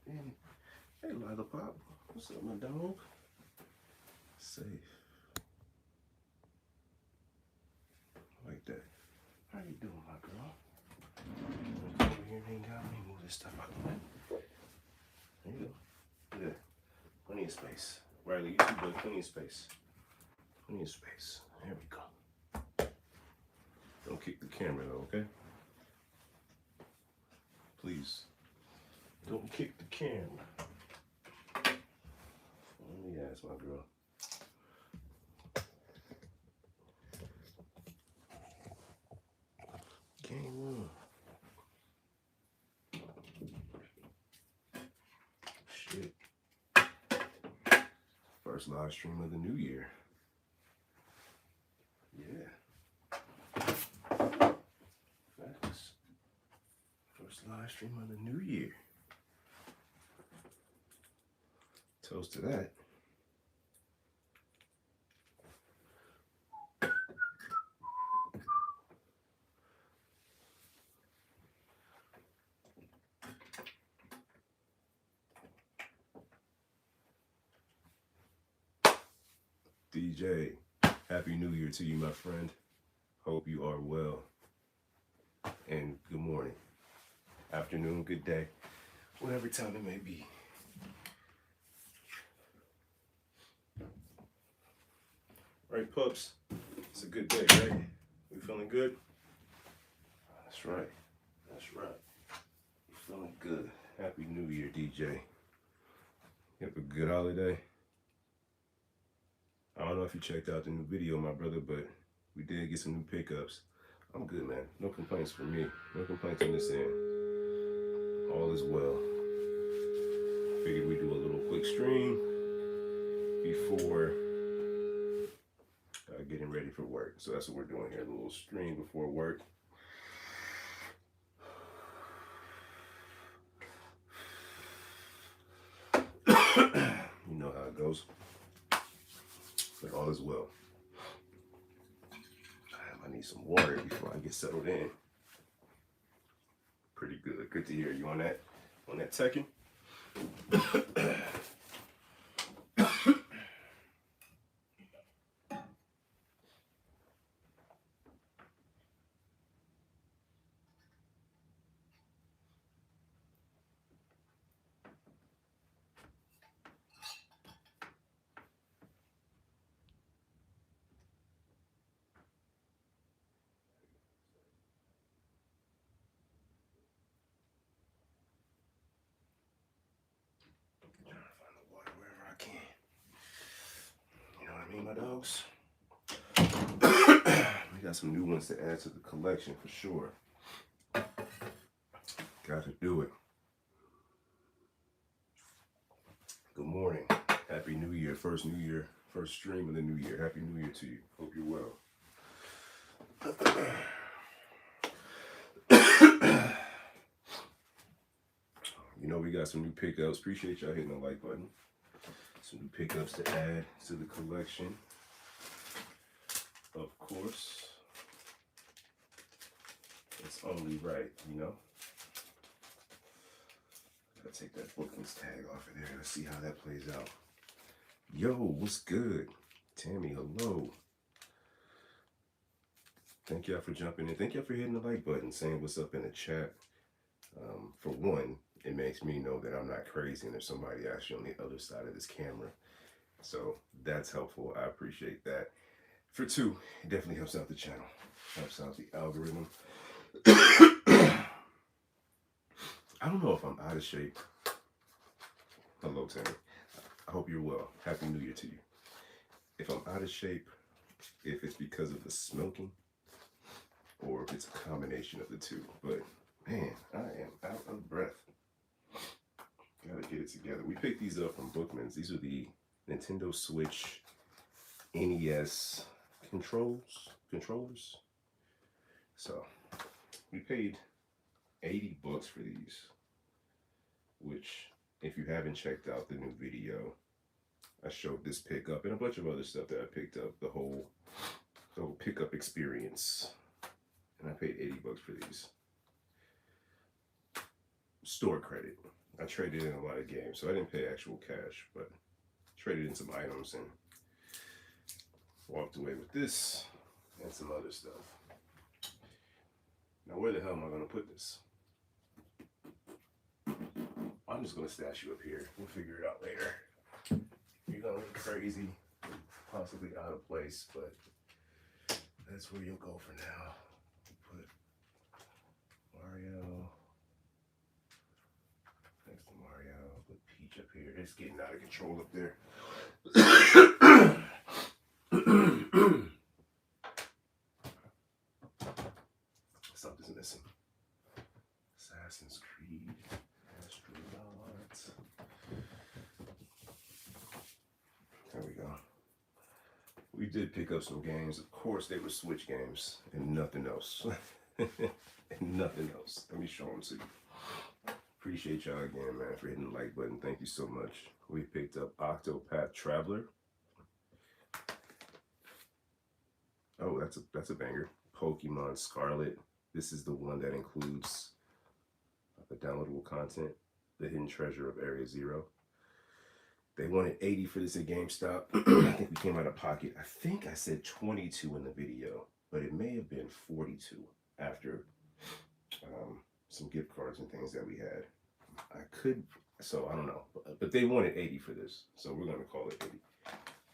And hey, Lollipop, what's up, my dog? Safe. Like that. How you doing, my girl? Come over here and hang out. Let me move this stuff out the way. There you go. Good. Plenty of space. Riley, you too, boy. Plenty of space. Plenty of space. There we go. Don't kick the camera, though, okay? Please. Don't kick the camera. Let me ask my girl. Game on. Shit. First live stream of the new year. Yeah. Facts. First live stream of the new year. Toast to that. DJ, Happy New Year to you, my friend. Hope you are well. And good morning, afternoon, good day, whatever time it may be. Right, pups? It's a good day, right? We feeling good? That's right. That's right. You feeling good. Happy New Year, DJ. You have a good holiday. I don't know if you checked out the new video, my brother, but we did get some new pickups. I'm good, man. No complaints from me. No complaints on this end. All is well. Figured we'd do a little quick stream before getting ready for work. So that's what we're doing here. A little stream before work. You know how it goes. But all is well. I need some water before I get settled in. Pretty good. Good to hear you on that. On that Tekken. My dogs. We got some new ones to add to the collection for sure. Got to do it. Good morning. Happy New Year. First New Year. First stream of the new year. Happy New Year to you. Hope you're well. You know we got some new pickups. Appreciate y'all hitting the like button. Some new pickups to add to the collection. Of course. It's only right, you know. Gotta take that bookings tag off of there. Let's see how that plays out. Yo, what's good? Tammy, hello. Thank y'all for jumping in. Thank y'all for hitting the like button, saying what's up in the chat. For one, it makes me know that I'm not crazy and there's somebody actually on the other side of this camera. So that's helpful. I appreciate that. For two, it definitely helps out the channel. Helps out the algorithm. I don't know if I'm out of shape. Hello, Tammy. I hope you're well. Happy New Year to you. If I'm out of shape, if it's because of the smoking, or if it's a combination of the two. But man, I am out of breath. Gotta get it together. We picked these up from Bookman's. These are the Nintendo Switch NES controllers. So we paid 80 bucks for these, which if you haven't checked out the new video, I showed this pickup and a bunch of other stuff that I picked up, the whole pickup experience. And I paid 80 bucks for these. Store credit. I traded in a lot of games, so I didn't pay actual cash, but traded in some items and walked away with this and some other stuff. Now, where the hell am I going to put this? I'm just going to stash you up here. We'll figure it out later. You're going to look crazy, possibly out of place, but that's where you'll go for now. Put Mario next to Mario. Put Peach up here. It's getting out of control up there. Something's missing. Assassin's Creed, Astronauts. There we go. We did pick up some games. Of course, they were Switch games and nothing else. And nothing else. Let me show them to you. Appreciate y'all again, man, for hitting the like button. Thank you so much. We picked up Octopath Traveler. Oh, that's a banger. Pokemon Scarlet. This is the one that includes the downloadable content, The Hidden Treasure of Area Zero. They wanted 80 for this at GameStop. I think we came out of pocket. I think I said 22 in the video, but it may have been 42 after some gift cards and things that we had. So I don't know. But they wanted 80 for this, so we're going to call it 80.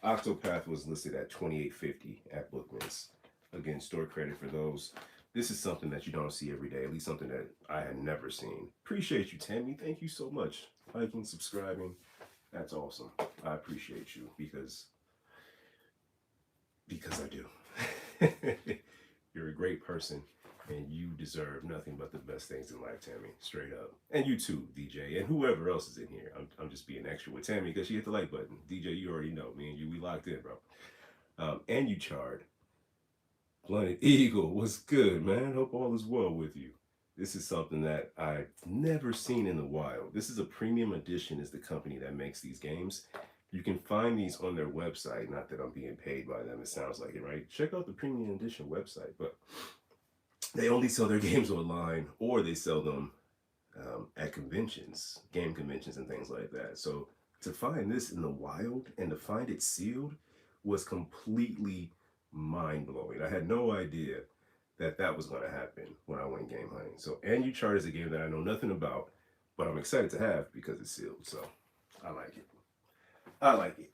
Octopath was listed at $28.50 at Bookman's. Again, store credit for those. This is something that you don't see every day, at least something that I had never seen. Appreciate you, Tammy. Thank you so much. Liking, subscribing. That's awesome. I appreciate you because I do. You're a great person and you deserve nothing but the best things in life, Tammy. Straight up. And you too, DJ, and whoever else is in here. I'm just being extra with Tammy because she hit the like button. DJ, you already know. Me and you, we locked in, bro. And you, Chard. Blunted Eagle, what's good, man? Hope all is well with you. This is something that I've never seen in the wild. This is a Premium Edition, is the company that makes these games. You can find these on their website. Not that I'm being paid by them, it sounds like it, right? Check out the Premium Edition website, but they only sell their games online, or they sell them at conventions, game conventions and things like that. So to find this in the wild and to find it sealed was completely mind-blowing. I had no idea that was going to happen when I went game hunting. So, And You Chart is a game that I know nothing about, but I'm excited to have because it's sealed. So, I like it. I like it.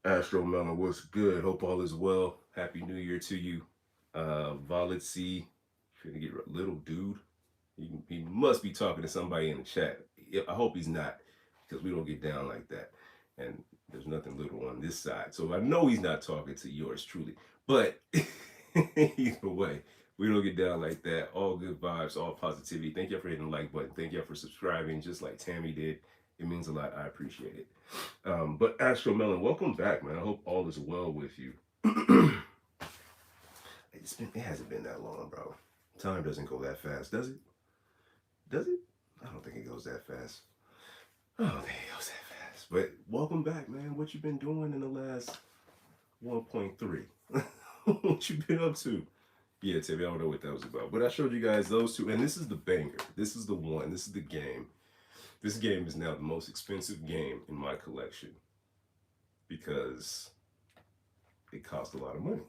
Astro Melon, what's good? Hope all is well. Happy New Year to you. Violet C, finna get a little dude. He must be talking to somebody in the chat. I hope he's not, because we don't get down like that. And there's nothing little on this side. So I know he's not talking to yours truly. But either way, we don't get down like that. All good vibes, all positivity. Thank y'all for hitting the like button. Thank y'all for subscribing, just like Tammy did. It means a lot. I appreciate it. But Astro Melon, welcome back, man. I hope all is well with you. It hasn't been that long, bro. Time doesn't go that fast, does it? Does it? I don't think it goes that fast. I don't think it goes that fast. But welcome back, man. What you been doing in the last 1.3? What you been up to? Yeah, Timmy, I don't know what that was about. But I showed you guys those two. And this is the banger. This is the one. This is the game. This game is now the most expensive game in my collection because it costs a lot of money.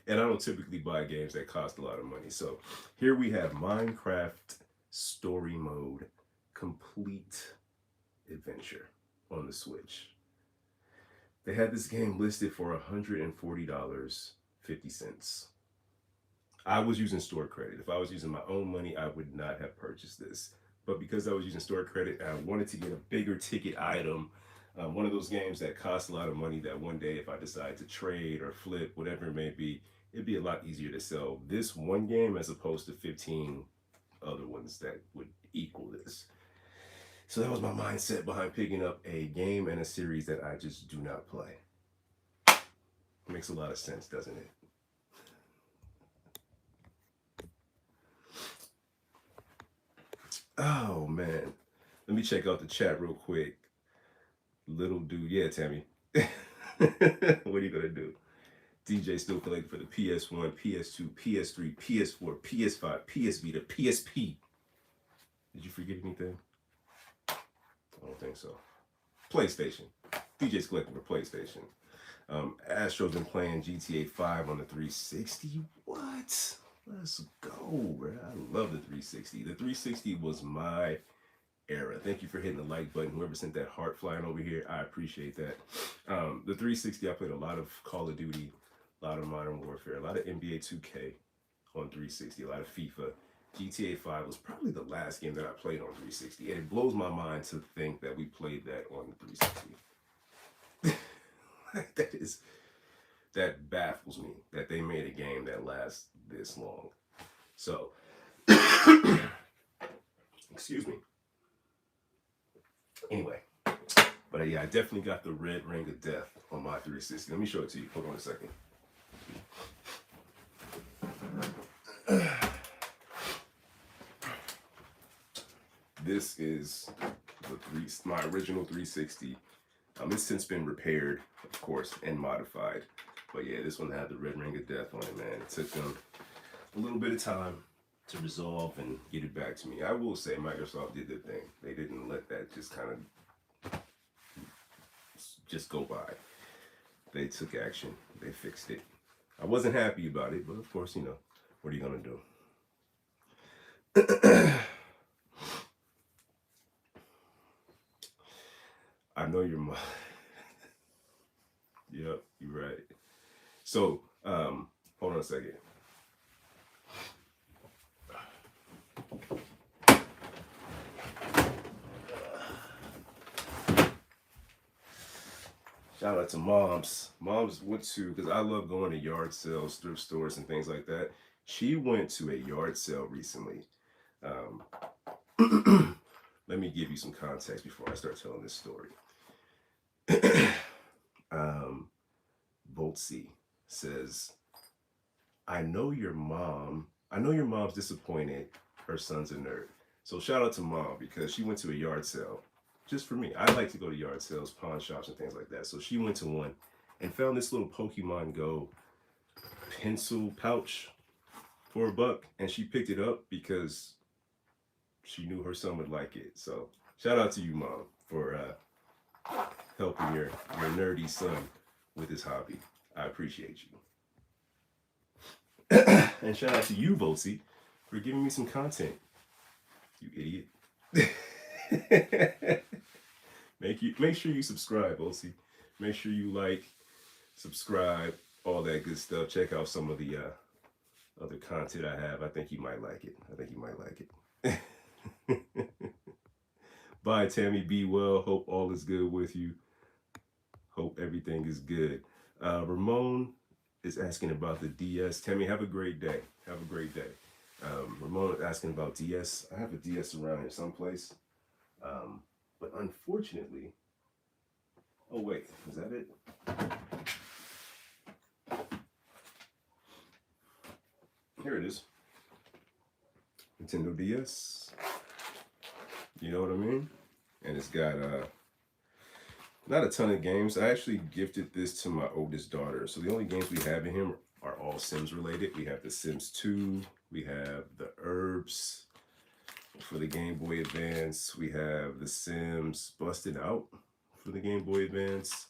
And I don't typically buy games that cost a lot of money. So here we have Minecraft Story Mode Complete Adventure on the Switch. They had this game listed for $140.50. I was using store credit. If I was using my own money, I would not have purchased this. But because I was using store credit, I wanted to get a bigger ticket item. One of those games that costs a lot of money that one day if I decide to trade or flip, whatever it may be, it'd be a lot easier to sell this one game as opposed to 15 other ones that would equal this. So that was my mindset behind picking up a game and a series that I just do not play. Makes a lot of sense, doesn't it? Oh, man. Let me check out the chat real quick. Little dude. Yeah, Tammy. What are you going to do? DJ still collecting for the PS1, PS2, PS3, PS4, PS5, PS Vita, PSP. Did you forget anything? I don't think so. PlayStation. DJ's collecting for PlayStation. Astro's been playing GTA 5 on the 360. What? Let's go, bro. I love the 360. The 360 was my era. Thank you for hitting the like button. Whoever sent that heart flying over here, I appreciate that. The 360, I played a lot of Call of Duty, a lot of Modern Warfare, a lot of NBA 2K on 360, a lot of FIFA. GTA 5 was probably the last game that I played on 360, and it blows my mind to think that we played that on the 360. That baffles me that they made a game that lasts this long. So, excuse me. Anyway, but yeah, I definitely got the red ring of death on my 360. Let me show it to you. Hold on a second. This is my original 360. It's since been repaired, of course, and modified. But yeah, this one had the red ring of death on it, man. It took them a little bit of time to resolve and get it back to me. I will say Microsoft did their thing. They didn't let that just kind of just go by. They took action. They fixed it. I wasn't happy about it, but of course, you know, what are you gonna do? I know your mom. Yep, you're right. So, hold on a second. Shout out to Moms. Moms went to, because I love going to yard sales, thrift stores, and things like that. She went to a yard sale recently. Let me give you some context before I start telling this story. Boltsy says, I know your mom's disappointed her son's a nerd. So shout out to Mom, because she went to a yard sale just for me. I like to go to yard sales, pawn shops, and things like that. So she went to one and found this little Pokemon Go pencil pouch for $1, and she picked it up because she knew her son would like it. So shout out to you, Mom, for helping your nerdy son with his hobby. I appreciate you. And shout out to you, Volsy, for giving me some content. You idiot. Make sure you subscribe, Volsy. Make sure you like, subscribe, all that good stuff. Check out some of the other content I have. I think you might like it. Bye, Tammy. Be well. Hope all is good with you. Hope everything is good. Ramon is asking about the DS. Tammy, have a great day. Have a great day. Ramon is asking about DS. I have a DS around here someplace. But unfortunately, oh wait, is that it? Here it is. Nintendo DS. You know what I mean? And it's got not a ton of games. I actually gifted this to my oldest daughter. So the only games we have in here are all Sims related. We have the Sims 2. We have the Herbs for the Game Boy Advance. We have the Sims Busted Out for the Game Boy Advance.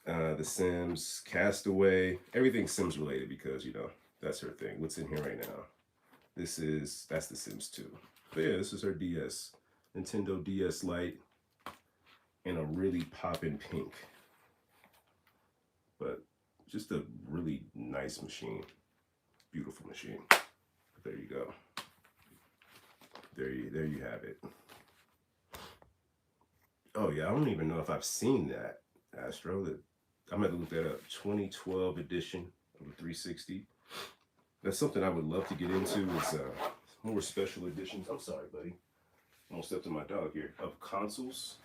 The Sims Castaway. Everything Sims related because, you know, that's her thing. What's in here right now? That's the Sims 2. But yeah, this is her DS. Nintendo DS Lite in a really poppin' pink. But just a really nice machine. Beautiful machine. There you go. There you have it. Oh yeah, I don't even know if I've seen that, Astro. I'm gonna look that up. 2012 edition of the 360. That's something I would love to get into. Is more special editions. I'm sorry, buddy. Almost stepped on my dog here. Of consoles.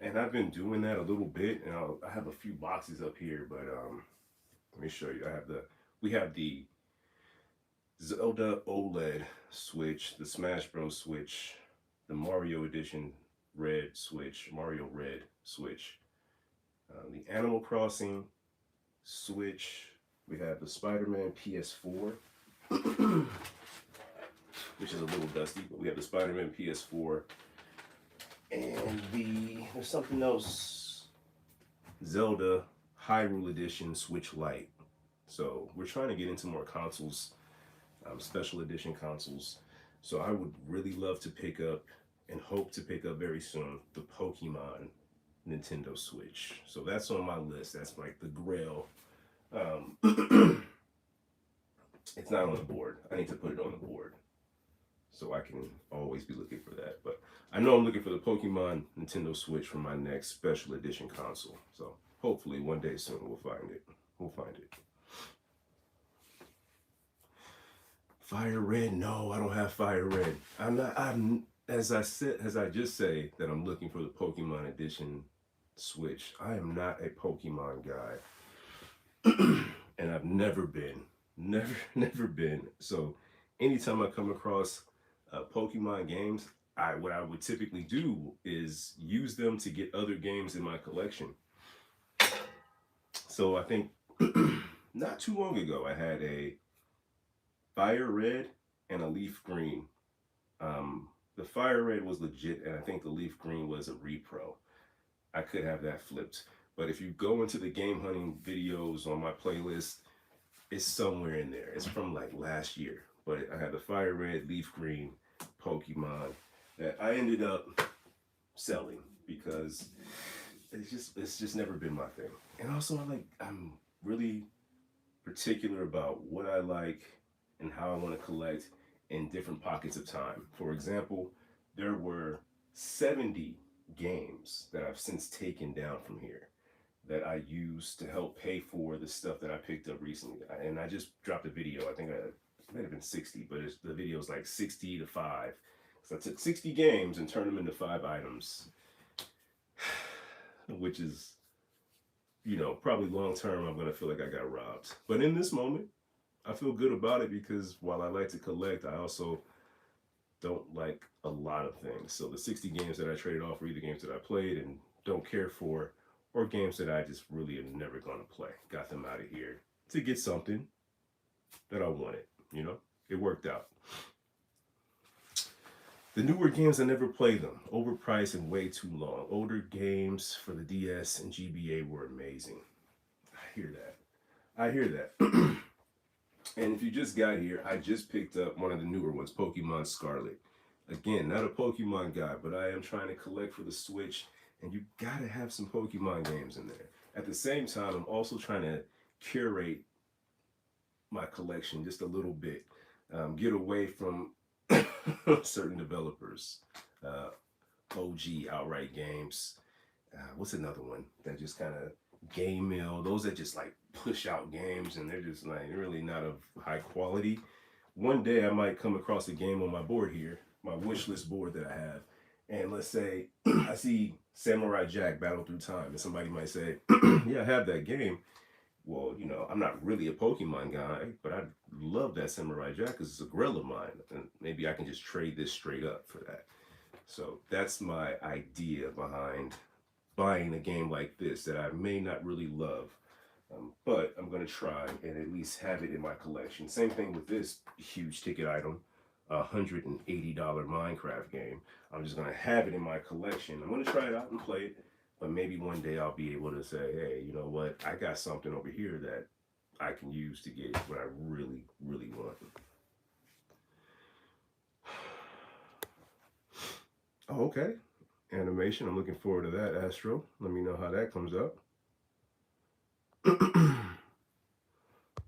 And I've been doing that a little bit, and I have a few boxes up here, but let me show you. We have the Zelda OLED Switch, the Smash Bros Switch, the Mario Edition Red Switch, Mario Red Switch, the Animal Crossing, Switch. We have the Spider-Man PS4, which is a little dusty, but we have the Spider-Man PS4. And there's something else, Zelda Hyrule Edition Switch Lite. So we're trying to get into more consoles, special edition consoles. So I would really love to pick up and hope to pick up very soon the Pokemon Nintendo Switch. So that's on my list. That's like the grail. It's not on the board. I need to put it on the board so I can always be looking for that. But I know I'm looking for the Pokemon Nintendo Switch for my next special edition console. So hopefully one day soon we'll find it. We'll find it. Fire Red? No, I don't have Fire Red. As I just say that I'm looking for the Pokemon Edition Switch. I am not a Pokemon guy. And I've never been. Never been. So anytime I come across Pokemon games, what I would typically do is use them to get other games in my collection. So I think not too long ago, I had a Fire Red and a Leaf Green. The Fire Red was legit, and I think the Leaf Green was a repro. I could have that flipped. But if you go into the game hunting videos on my playlist, it's somewhere in there. It's from like last year. But I had the Fire Red, Leaf Green Pokemon that I ended up selling because it's just never been my thing. And also I'm really particular about what I like and how I want to collect in different pockets of time. For example, there were 70 games that I've since taken down from here that I used to help pay for the stuff that I picked up recently. And I just dropped a video. I think it might have been 60, but the video is like 60 to 5. So I took 60 games and turned them into 5 items, which is, probably long term, I'm going to feel like I got robbed. But in this moment, I feel good about it because while I like to collect, I also don't like a lot of things. So the 60 games that I traded off were either games that I played and don't care for, or games that I just really am never going to play. Got them out of here to get something that I wanted, It worked out. The newer games, I never played them. Overpriced and way too long. Older games for the DS and GBA were amazing. I hear that. And if you just got here, I just picked up one of the newer ones, Pokemon Scarlet. Again, not a Pokemon guy, but I am trying to collect for the Switch, and you gotta have some Pokemon games in there. At the same time, I'm also trying to curate my collection just a little bit. Get away from certain developers. OG Outright Games. What's another one that just kind of Game Mill? Those that just like push out games and they're just like really not of high quality. One day I might come across a game on my board here, my wish list board that I have, and let's say I see Samurai Jack Battle Through Time, and somebody might say, yeah, I have that game. Well, I'm not really a Pokemon guy, but I love that Samurai Jack because it's a grill of mine, and maybe I can just trade this straight up for that. So that's my idea behind buying a game like this that I may not really love, but I'm going to try and at least have it in my collection. Same thing with this huge ticket item, $180 Minecraft game. I'm just going to have it in my collection. I'm going to try it out and play it, but maybe one day I'll be able to say, hey, you know what? I got something over here that I can use to get what I really, really want. Oh, okay. Animation. I'm looking forward to that, Astro. Let me know how that comes up.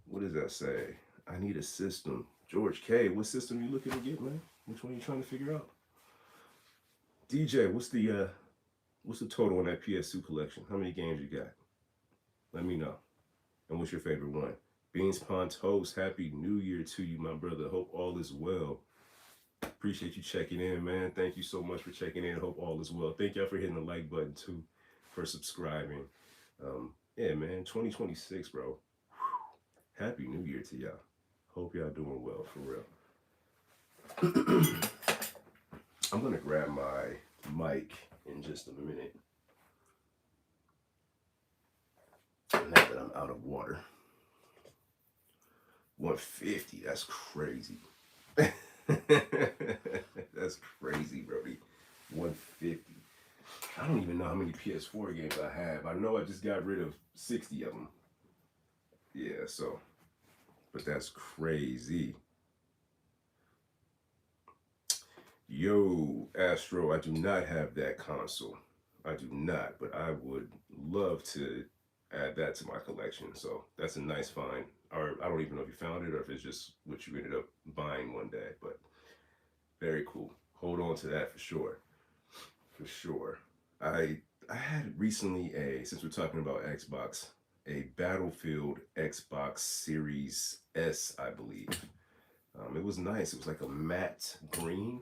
What does that say? I need a system. George K, what system you looking to get, man? Which one are you trying to figure out? DJ, what's the total on that PS2 collection? How many games you got? Let me know. And what's your favorite one? Beans Pond Toast, Happy New Year to you, my brother. Hope all is well. Appreciate you checking in, man. Thank you so much for checking in. Hope all is well. Thank y'all for hitting the like button, too, for subscribing. Yeah, man, 2026, bro. Whew. Happy New Year to y'all. Hope y'all doing well, for real. I'm going to grab my mic in just a minute. And have that I'm out of water. 150, that's crazy. That's crazy, Brody. 150. I don't even know how many PS4 games I have. I know I just got rid of 60 of them. Yeah, so, but that's crazy. Yo, Astro, I do not have that console. I do not, but I would love to add that to my collection. So that's a nice find. Or I don't even know if you found it or if it's just what you ended up buying one day, but very cool. Hold on to that for sure. For sure. I I had recently since we're talking about Xbox, a Battlefield Xbox Series S, I believe. It was nice. It was like a matte green,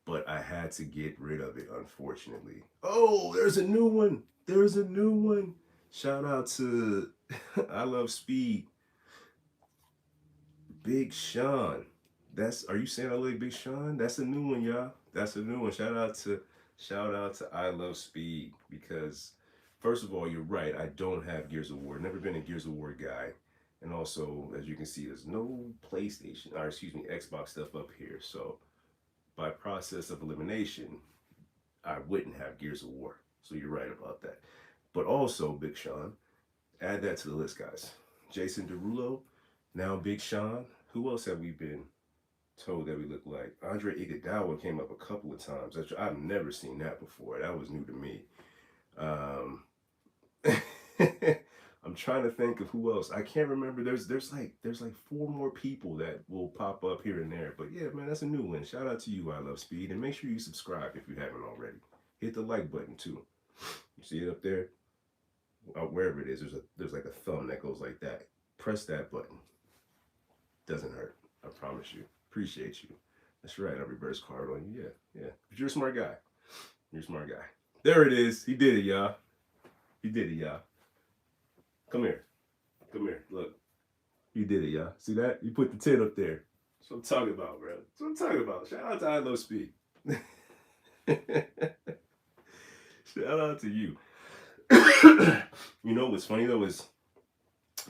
but I had to get rid of it, unfortunately. Oh, there's a new one. There's a new one. Shout out to I Love Speed, Big Sean. That's Are you saying I like Big Sean? That's a new one, y'all. That's a new one. Shout out to I Love Speed because first of all, you're right. I don't have Gears of War. Never been a Gears of War guy. And also, as you can see, there's no PlayStation or excuse me, Xbox stuff up here. So by process of elimination, I wouldn't have Gears of War. So you're right about that. But also, Big Sean, add that to the list, guys. Jason Derulo, now Big Sean. Who else have we been told that we look like? Andre Iguodala came up a couple of times. I've never seen that before. That was new to me. Um, I'm trying to think of who else. I can't remember. There's like four more people that will pop up here and there. But yeah, man, that's a new one. Shout out to you, I Love Speed, and make sure you subscribe if you haven't already. Hit the like button too. You see it up there? Wherever it is, there's like a thumb that goes like that. Press that button. Doesn't hurt. I promise you. Appreciate you. That's right. I reverse card on you. Yeah, yeah. But you're a smart guy. You're a smart guy. There it is. He did it, y'all. He did it, y'all. Come here. Come here. Look. He did it, y'all. See that? You put the 10 up there. That's what I'm talking about, bro. That's what I'm talking about. Shout out to I Love Speed. Shout out to you. You know what's funny though is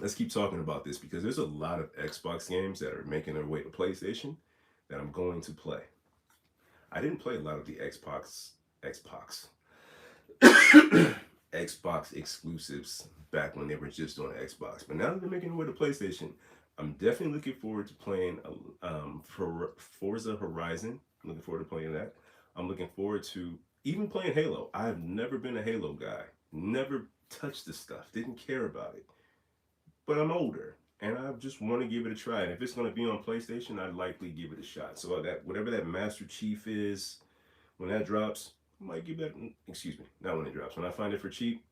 let's keep talking about this because there's a lot of Xbox games that are making their way to PlayStation that I'm going to play. I didn't play a lot of the Xbox Xbox exclusives back when they were just on Xbox, but now that they're making their way to PlayStation, I'm definitely looking forward to playing for Forza Horizon. I'm looking forward to playing that. I'm looking forward to even playing Halo. I've never been a Halo guy. Never touched the stuff. Didn't care about it. But I'm older and I just want to give it a try. And if it's going to be on PlayStation, I'd likely give it a shot. So that whatever that Master Chief is, when that drops, I might give that. Excuse me, not when it drops. When I find it for cheap,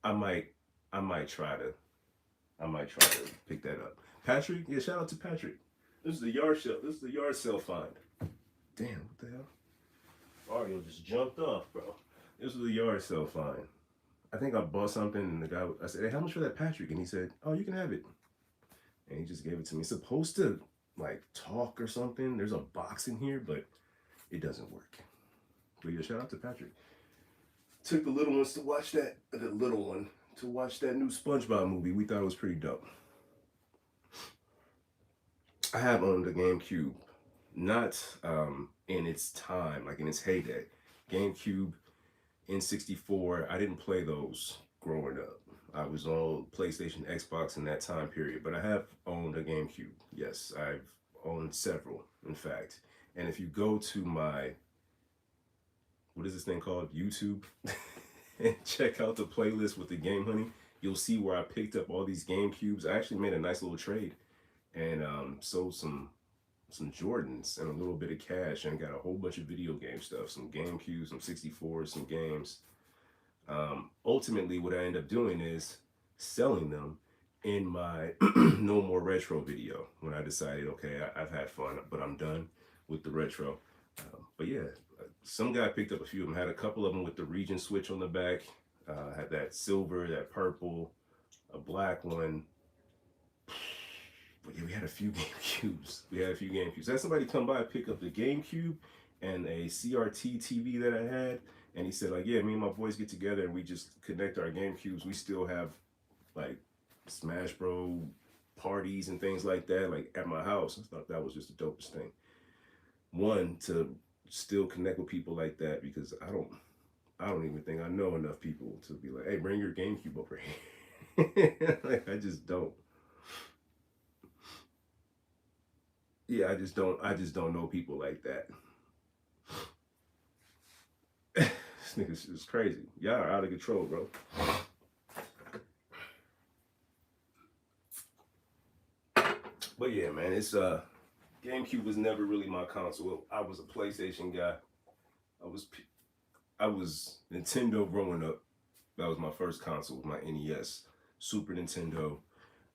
I might, I might try to, I might try to pick that up. Patrick, yeah, shout out to Patrick. This is the yard sale. This is the yard sale find. Damn, what the hell? Mario just jumped off, bro. This was the yard sale find. I think I bought something and the guy, I said, hey, how much for that, Patrick? And he said, oh, you can have it. And he just gave it to me. It's supposed to like talk or something. There's a box in here, but it doesn't work. But yeah, shout out to Patrick. Took the little ones to watch that, the little one, to watch that new SpongeBob movie. We thought it was pretty dope. I have owned the GameCube, not in its time, like in its heyday. GameCube, N64, I didn't play those growing up. I was on PlayStation, Xbox in that time period, but I have owned a GameCube. Yes, I've owned several, in fact. And if you go to my, what is this thing called? YouTube, and check out the playlist with the Game Honey, you'll see where I picked up all these GameCubes. I actually made a nice little trade and sold some Jordans and a little bit of cash and got a whole bunch of video game stuff, some GameCube, some 64s, some games. Ultimately, what I end up doing is selling them in my No More Retro video when I decided, okay, I've had fun, but I'm done with the retro. But yeah, some guy picked up a few of them, had a couple of them with the region switch on the back, had that silver, that purple, a black one. But yeah, we had a few GameCubes. Had somebody come by, pick up the GameCube and a CRT TV that I had, And he said, like, yeah, me and my boys get together and we just connect our GameCubes. We still have like Smash Bro parties and things like that, like at my house. I thought that was just the dopest thing. One, to still connect with people like that, because I don't even think I know enough people to be like, hey, bring your GameCube over here. Like, I just don't. Yeah, I just don't know people like that. This nigga is crazy. Y'all are out of control, bro. But yeah, man, it's GameCube was never really my console. I was a PlayStation guy. I was I was Nintendo growing up. That was my first console, my NES, Super Nintendo.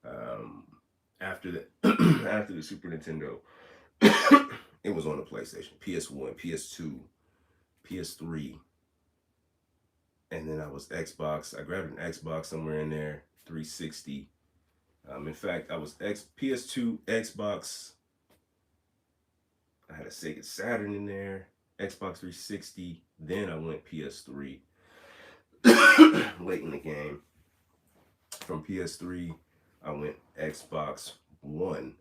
Um, after the after the Super Nintendo, it was on the PlayStation, PS1, PS2, PS3, and then I was Xbox. I grabbed an Xbox somewhere in there, 360. In fact, I was PS2, Xbox. I had a Sega Saturn in there, Xbox 360. Then I went PS3 late in the game. From PS3, I went Xbox One,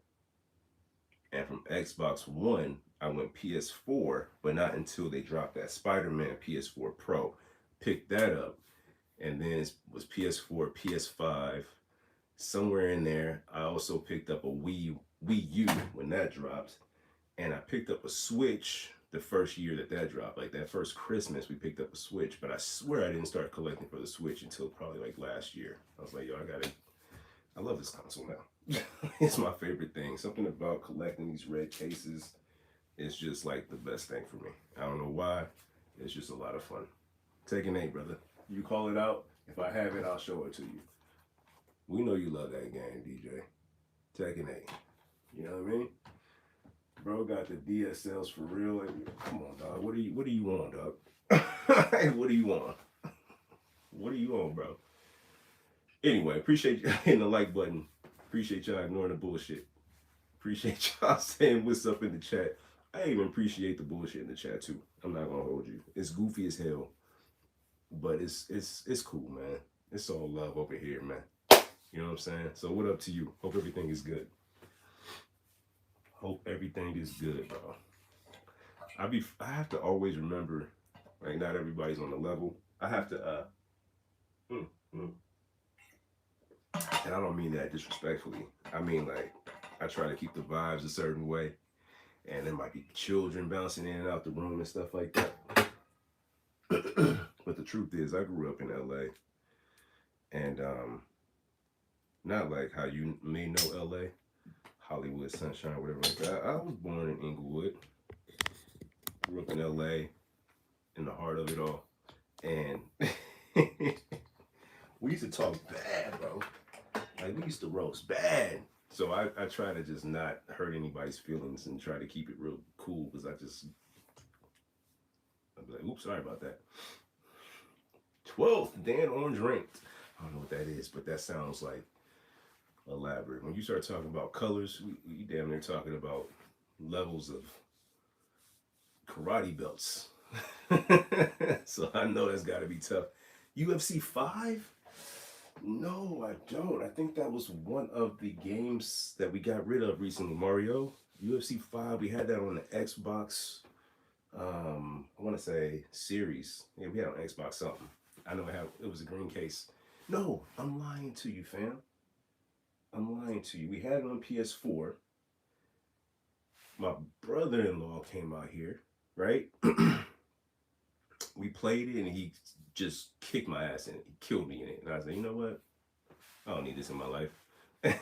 and from Xbox One, I went PS4, but not until they dropped that Spider-Man PS4 Pro. Picked that up, and then it was PS4, PS5, somewhere in there. I also picked up a Wii U when that dropped, and I picked up a Switch the first year that dropped. Like that first Christmas, we picked up a Switch, but I swear I didn't start collecting for the Switch until probably like last year. I was like, yo, I love this console now. It's my favorite thing. Something about collecting these red cases is just like the best thing for me. I don't know why. It's just a lot of fun. Tekken 8, brother. You call it out. If I have it, I'll show it to you. We know you love that game, DJ. Tekken 8. You know what I mean? Bro got the DSLs for real. Like, come on, dog. What do you want, dog? What do you want? What do you want, bro? Anyway, appreciate you hitting the like button. Appreciate y'all ignoring the bullshit. Appreciate y'all saying what's up in the chat. I even appreciate the bullshit in the chat too. I'm not gonna hold you. It's goofy as hell, but it's cool, man. It's all love over here, man. You know what I'm saying? So what up to you? Hope everything is good. Hope everything is good, bro. I have to always remember, like, not everybody's on the level. I have to mm, mm. And I don't mean that disrespectfully. I mean, like, I try to keep the vibes a certain way, and there might be children bouncing in and out the room and stuff like that. But the truth is, I grew up in LA, and not like how you may know LA, Hollywood, Sunshine, whatever like that. I was born in Inglewood, grew up in LA, in the heart of it all, and we used to talk bad, bro. Like, we used to roast bad. So I try to just not hurt anybody's feelings and try to keep it real cool, because I'd be like, oops, sorry about that. 12th, Dan Orange ranked. I don't know what that is, but that sounds like elaborate. When you start talking about colors, we damn near talking about levels of karate belts. So I know that's got to be tough. UFC 5? No, I don't. I think that was one of the games that we got rid of recently. Mario, UFC 5, we had that on the Xbox, I want to say series. Yeah, we had on Xbox something. I know it was a green case. No, I'm lying to you, fam. I'm lying to you. We had it on PS4. My brother-in-law came out here, right? We played it, and he just kicked my ass in it. He killed me in it. And I said, you know what? I don't need this in my life. And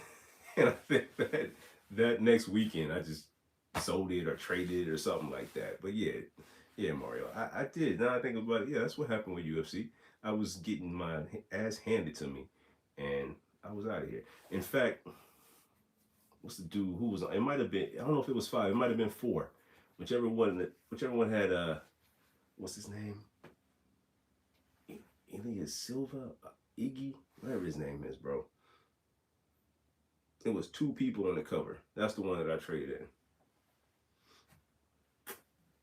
I think that next weekend, I just sold it or traded it or something like that. But yeah, Mario. I did. Now I think about it, yeah, that's what happened with UFC. I was getting my ass handed to me, and I was out of here. In fact, what's the dude who was on? It might have been, I don't know if it was 5. It might have been 4. Whichever one had, what's his name? Elias Silva? Iggy? Whatever his name is, bro. It was 2 people on the cover. That's the one that I traded in.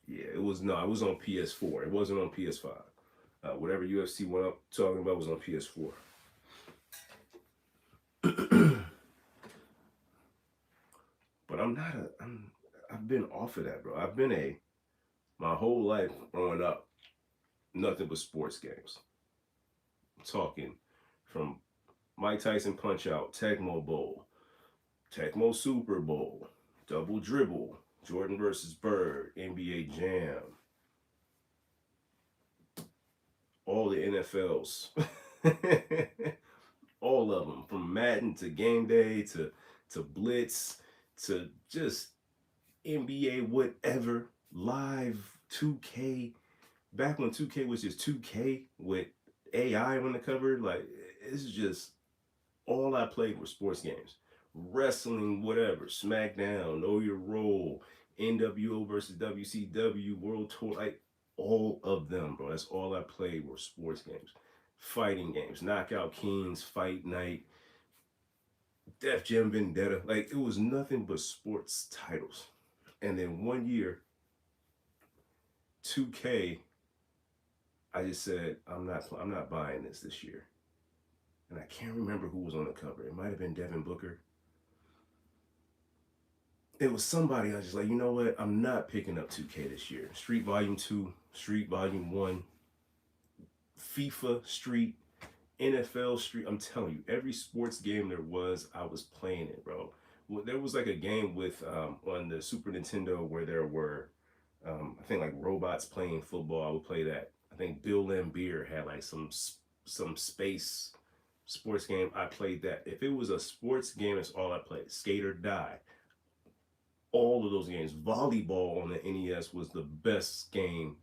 Yeah, it was on PS4. It wasn't on PS5. Whatever UFC went up talking about was on PS4. But I'm not a. I've been off of that, bro. I've been my whole life growing up, nothing but sports games. Talking from Mike Tyson Punch Out, Tecmo Bowl, Tecmo Super Bowl, Double Dribble, Jordan versus Bird, NBA Jam, all the NFLs, all of them, from Madden to Game Day to Blitz to just NBA whatever, live 2K. Back when 2K was just 2K with AI on the cover, like it's just all I played were sports games. Wrestling, whatever, SmackDown, Know Your Role, NWO versus WCW, World Tour, like all of them, bro. That's all I played were sports games. Fighting games, Knockout Kings, Fight Night, Def Jam Vendetta. Like it was nothing but sports titles. And then one year, 2K, I just said, I'm not buying this year. And I can't remember who was on the cover. It might have been Devin Booker. It was somebody. I was just like, you know what? I'm not picking up 2K this year. Street Volume 2, Street Volume 1, FIFA Street, NFL Street. I'm telling you, every sports game there was, I was playing it, bro. Well, there was like a game with on the Super Nintendo where there were, I think like robots playing football. I would play that. I think Bill Lambier had like some space sports game. I played that. If it was a sports game, that's all I played. Skate or Die. All of those games. Volleyball on the NES was the best game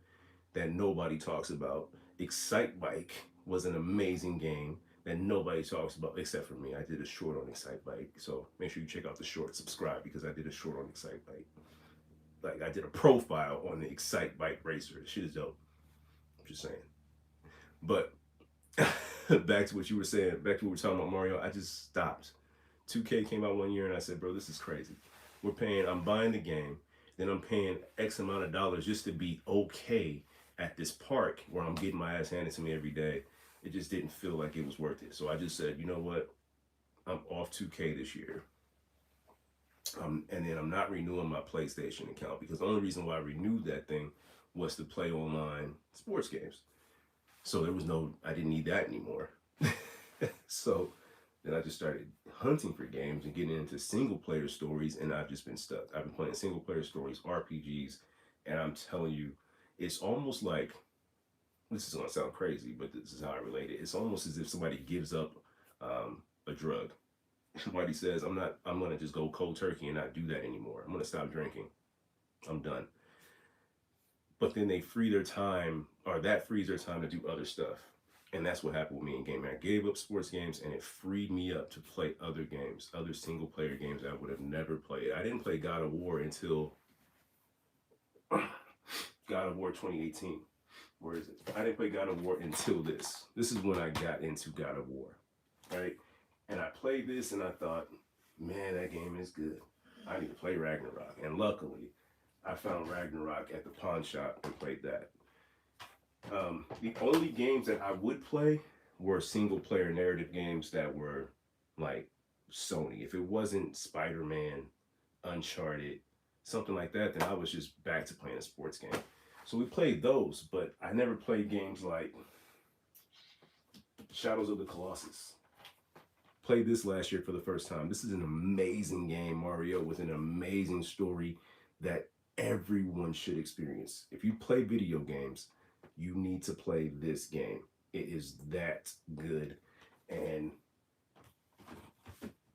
that nobody talks about. Excite Bike was an amazing game that nobody talks about except for me. I did a short on Excite Bike, so make sure you check out the short. Subscribe because I did a short on Excite Bike. Like I did a profile on the Excite Bike racer. Shit is dope. I'm just saying. But back to what you were saying. Back to what we were talking about Mario. I just stopped. 2K came out one year and I said, bro, this is crazy. I'm buying the game, then I'm paying X amount of dollars just to be okay at this park where I'm getting my ass handed to me every day. It just didn't feel like it was worth it. So I just said, you know what? I'm off 2K this year. And then I'm not renewing my PlayStation account because the only reason why I renewed that thing was to play online sports games. So I didn't need that anymore. So then I just started hunting for games and getting into single player stories, and I've just been stuck. I've been playing single player stories, RPGs, and I'm telling you, it's almost like, this is gonna sound crazy, but this is how I relate it. It's almost as if somebody gives up a drug. Somebody says, I'm gonna just go cold turkey and not do that anymore. I'm gonna stop drinking. I'm done. But then they free their time, or that frees their time to do other stuff. And that's what happened with me in gaming. I gave up sports games and it freed me up to play other games, other single player games I would have never played. I didn't play God of War until God of War 2018. Where is it? I didn't play God of War until this. This is when I got into God of War, right? And I played this and I thought, man, that game is good. I need to play Ragnarok. And luckily, I found Ragnarok at the pawn shop and played that. The only games that I would play were single player narrative games that were like Sony. If it wasn't Spider-Man, Uncharted, something like that, then I was just back to playing a sports game. So we played those, but I never played games like Shadows of the Colossus. Played this last year for the first time. This is an amazing game, Mario, with an amazing story that everyone should experience. If you play video games, you need to play this game. It is that good and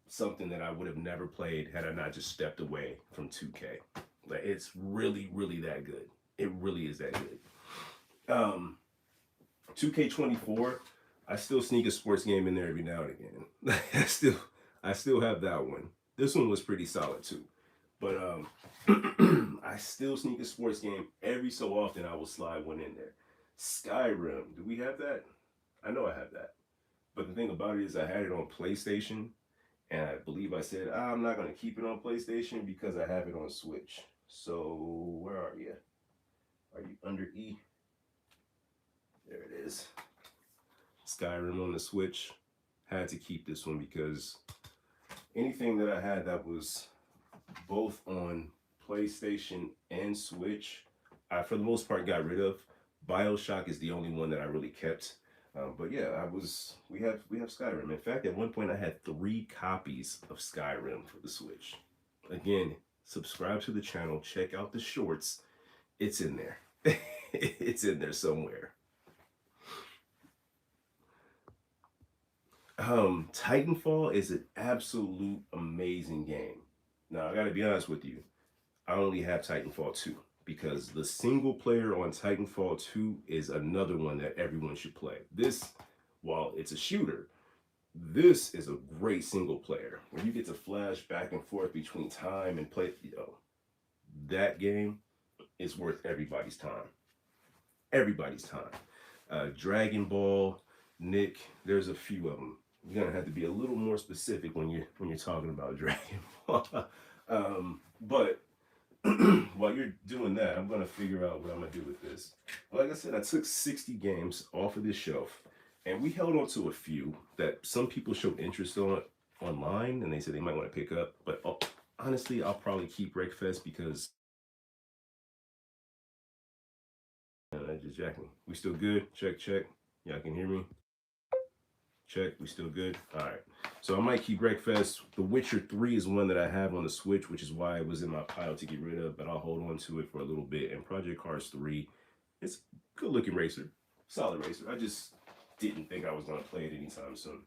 something that I would have never played had I not just stepped away from 2K. Like it's really, really that good. It really is that good. 2K24, I still sneak a sports game in there every now and again. I still have that one. This one was pretty solid too. But I still sneak a sports game every so often. I will slide one in there. Skyrim, do we have that? I know I have that. But the thing about it is I had it on PlayStation, and I believe I said, I'm not going to keep it on PlayStation because I have it on Switch. So, where are you? Are you under E? There it is. Skyrim on the Switch. Had to keep this one because anything that I had that was both on PlayStation and Switch, I for the most part got rid of. BioShock is the only one that I really kept. But yeah, we have Skyrim. In fact, at one point I had 3 copies of Skyrim for the Switch. Again, subscribe to the channel, check out the shorts. It's in there. It's in there somewhere. Titanfall is an absolute amazing game. Now, I gotta be honest with you. I only have Titanfall 2 because the single player on Titanfall 2 is another one that everyone should play. This, while it's a shooter, this is a great single player where you get to flash back and forth between time and play. That game is worth everybody's time. Everybody's time. Dragon Ball, Nick, there's a few of them. You're gonna have to be a little more specific when you're talking about Dragon Ball. But while you're doing that, I'm gonna figure out what I'm gonna do with this. Like I said, I took 60 games off of this shelf, and we held on to a few that some people showed interest on online, and they said they might want to pick up. But honestly, I'll probably keep Wreckfest because that just jacked me. We still good? Check, check. Y'all can hear me? Check, we still good? All right. So I might keep Wreckfest. The Witcher 3 is one that I have on the Switch, which is why it was in my pile to get rid of, but I'll hold on to it for a little bit. And Project Cars 3, it's a good looking racer, solid racer. I just didn't think I was gonna play it anytime soon.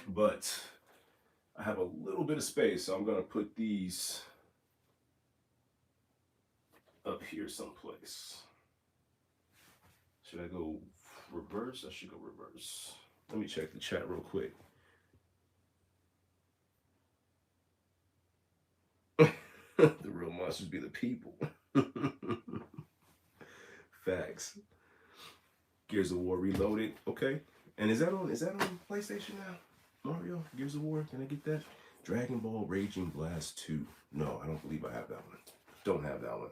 But I have a little bit of space, so I'm gonna put these up here someplace. Should I go reverse? I should go reverse. Let me check the chat real quick. The real monsters be the people. Facts. Gears of War Reloaded. Okay. And is that on PlayStation now? Mario, Gears of War. Can I get that? Dragon Ball Raging Blast 2. No, I don't believe I have that one. Don't have that one.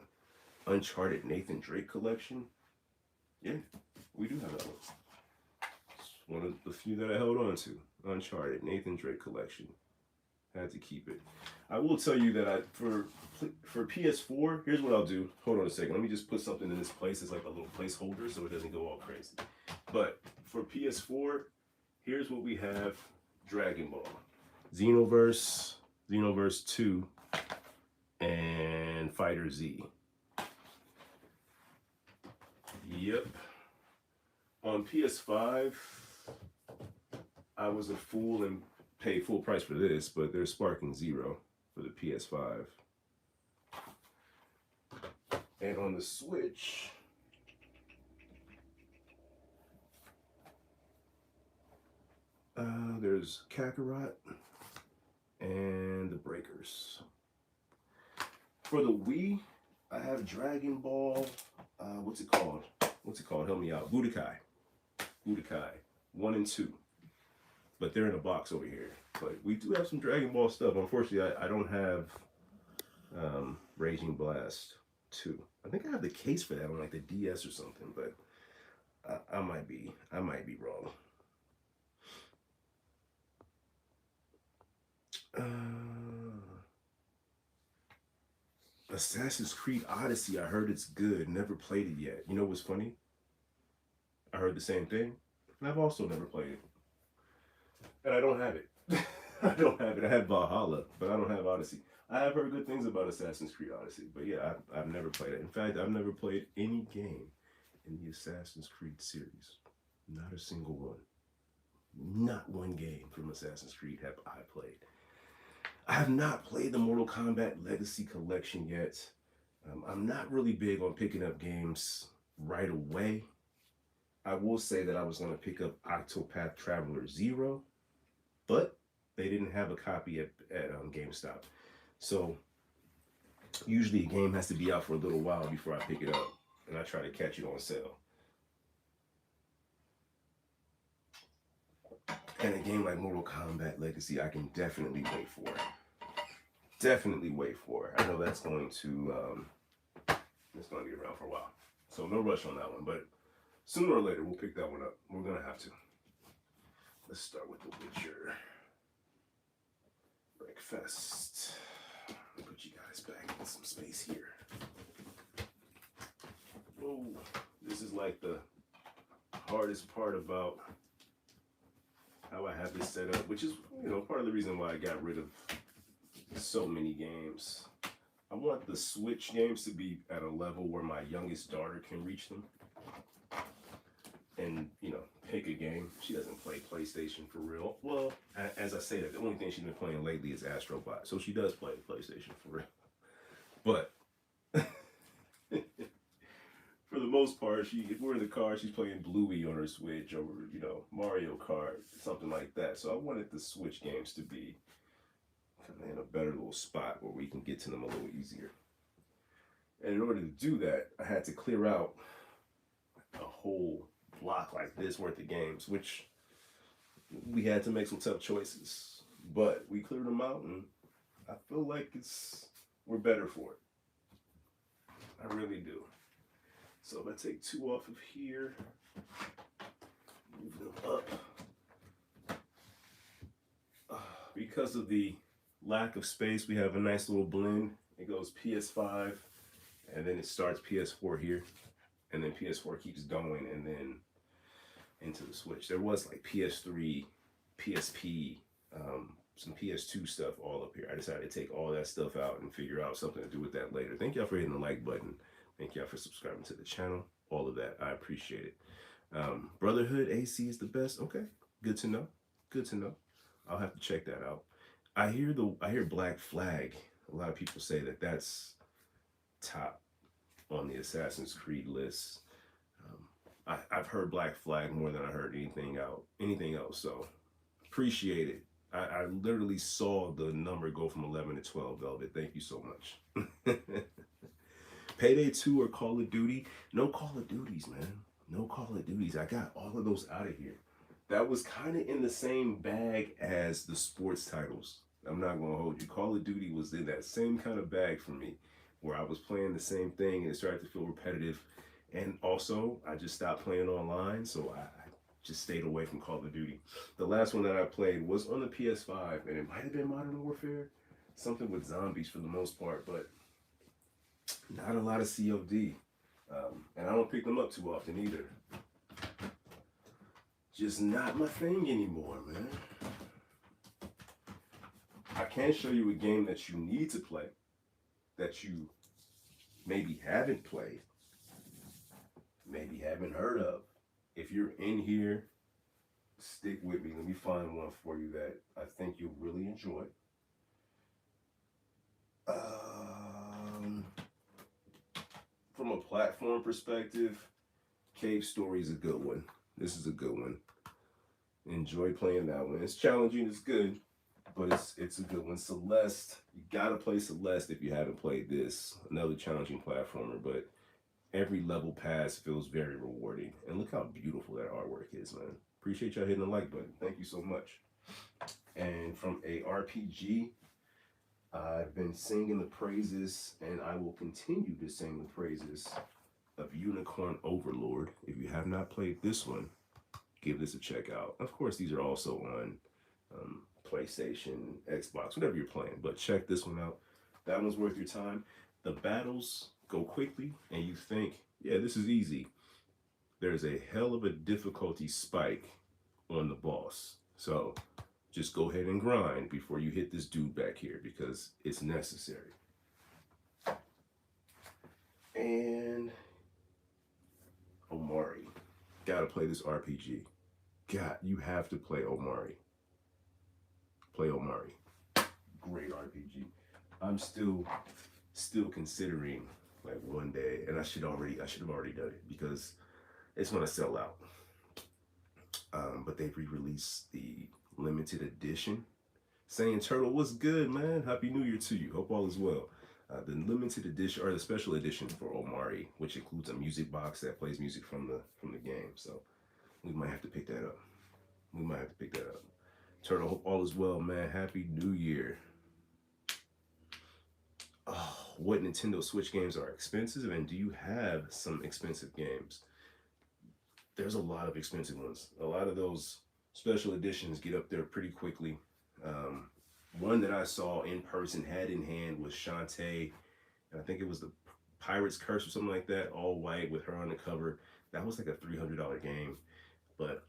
Uncharted Nathan Drake collection. Yeah, we do have that one. It's one of the few that I held on to. Uncharted Nathan Drake collection. Had to keep it. I will tell you that for PS4, here's what I'll do. Hold on a second. Let me just put something in this place as like a little placeholder so it doesn't go all crazy. But for PS4, here's what we have. Dragon Ball, Xenoverse 2, and Fighter Z. Yep. On PS5, I was a fool and paid full price for this, but there's Sparking Zero for the PS5. And on the Switch, there's Kakarot and the Breakers. For the Wii, I have Dragon Ball, what's it called? Help me out. Budokai 1 and 2. But they're in a box over here. But we do have some Dragon Ball stuff. Unfortunately, I don't have Raging Blast 2. I think I have the case for that on like the DS or something, but I might be wrong. Assassin's Creed Odyssey, I heard it's good. Never played it yet. You know what's funny? I heard the same thing, and I've also never played it. And I don't have it. I don't have it. I have Valhalla, but I don't have Odyssey. I have heard good things about Assassin's Creed Odyssey, but yeah, I've never played it. In fact, I've never played any game in the Assassin's Creed series. Not a single one. Not one game from Assassin's Creed have I played. I have not played the Mortal Kombat Legacy Collection yet. I'm not really big on picking up games right away. I will say that I was going to pick up Octopath Traveler 0, but they didn't have a copy at GameStop. So usually a game has to be out for a little while before I pick it up, and I try to catch it on sale. And a game like Mortal Kombat Legacy, I can definitely wait for. I know that's going to be around for a while. So no rush on that one, but sooner or later we'll pick that one up. We're gonna have to. Let's start with The Witcher. Breakfast. Let me put you guys back in some space here. Oh, this is like the hardest part about how I have this set up, which is, you know, part of the reason why I got rid of so many games. I want the Switch games to be at a level where my youngest daughter can reach them. And, you know, pick a game. She doesn't play PlayStation for real. Well, as I say that, the only thing she's been playing lately is Astro Bot. So she does play PlayStation for real. But for the most part, if we're in the car, she's playing Bluey on her Switch or, you know, Mario Kart, something like that. So I wanted the Switch games to be kind of in a better little spot where we can get to them a little easier. And in order to do that, I had to clear out a whole block like this worth of games, which we had to make some tough choices. But we cleared them out, and I feel like we're better for it. I really do. So I'm gonna take 2 off of here, move them up. Because of the lack of space, we have a nice little blend. It goes PS5, and then it starts PS4 here, and then PS4 keeps going, and then into the Switch. There was like PS3, PSP, some PS2 stuff all up here. I decided to take all that stuff out and figure out something to do with that later. Thank y'all for hitting the like button. Thank y'all for subscribing to the channel. All of that, I appreciate it. Brotherhood AC is the best. Okay, good to know. Good to know. I'll have to check that out. I hear Black Flag. A lot of people say that that's top on the Assassin's Creed list. I've heard Black Flag more than I heard anything else. So appreciate it. I literally saw the number go from 11 to 12, Velvet. Thank you so much. Payday 2 or Call of Duty? No Call of Duties, man. No Call of Duties. I got all of those out of here. That was kind of in the same bag as the sports titles. I'm not going to hold you. Call of Duty was in that same kind of bag for me, where I was playing the same thing and it started to feel repetitive. And also, I just stopped playing online, so I just stayed away from Call of Duty. The last one that I played was on the PS5, and it might have been Modern Warfare, something with zombies for the most part, but not a lot of COD. And I don't pick them up too often either. Just not my thing anymore, man. I can show you a game that you need to play, that you maybe haven't played, maybe haven't heard of. If you're in here, stick with me. Let me find one for you that I think you'll really enjoy. From a platform perspective, Cave Story is a good one. This is a good one. Enjoy playing that one. It's challenging, it's good, but it's a good one. Celeste, you gotta play Celeste if you haven't played this. Another challenging platformer, but every level pass feels very rewarding. And look how beautiful that artwork is, man. Appreciate y'all hitting the like button. Thank you so much. And from a RPG, I've been singing the praises, and I will continue to sing the praises of Unicorn Overlord. If you have not played this one, give this a check out. Of course, these are also on PlayStation, Xbox, whatever you're playing, but check this one out. That one's worth your time. The battles go quickly, and you think, yeah, this is easy. There's a hell of a difficulty spike on the boss. So just go ahead and grind before you hit this dude back here, because it's necessary. And Omari. Gotta play this RPG. You have to play Omari. Play Omari. Great RPG. I'm still considering, like, one day, and I should have already done it, because it's gonna sell out. But they re-released the limited edition. Saying Turtle, what's good, man? Happy New Year to you. Hope all is well. The limited edition, or the special edition for Omari, which includes a music box that plays music from the game. So we might have to pick that up. Turtle, hope all is well, man. Happy New Year. Oh, what Nintendo Switch games are expensive, and do you have some expensive games? There's a lot of expensive ones. A lot of those special editions get up there pretty quickly. Um, One that I saw in person, hand in hand, was Shantae, and I think it was the Pirate's Curse or something like that, all white with her on the cover. That was like a $300 game, but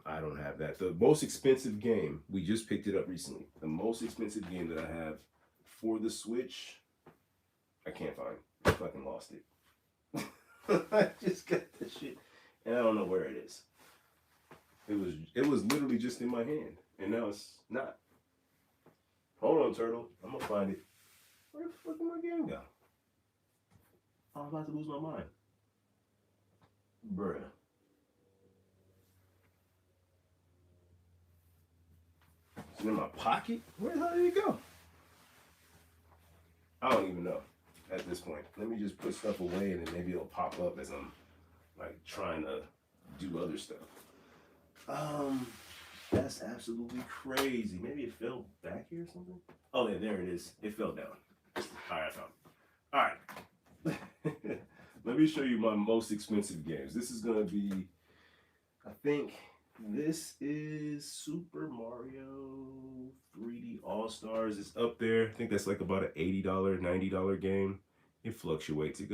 I don't have that. The most expensive game, we just picked it up recently. The most expensive game that I have for the Switch, I can't find. I fucking lost it. I just got the shit, and I don't know where it is. It was literally just in my hand, and now it's not. Hold on, Turtle. I'm gonna find it. Where the fuck did my game go? I'm about to lose my mind. Bruh. It's in my pocket? Where the hell did it go? I don't even know at this point. Let me just put stuff away and then maybe it'll pop up as I'm like trying to do other stuff. That's absolutely crazy. Maybe it fell back here or something? Oh yeah, there it is. It fell down. Alright, I found it. Alright. Let me show you my most expensive games. This is gonna be, I think this is Super Mario 3D All-Stars. It's up there. I think that's like about an $80, $90 game. It fluctuates. It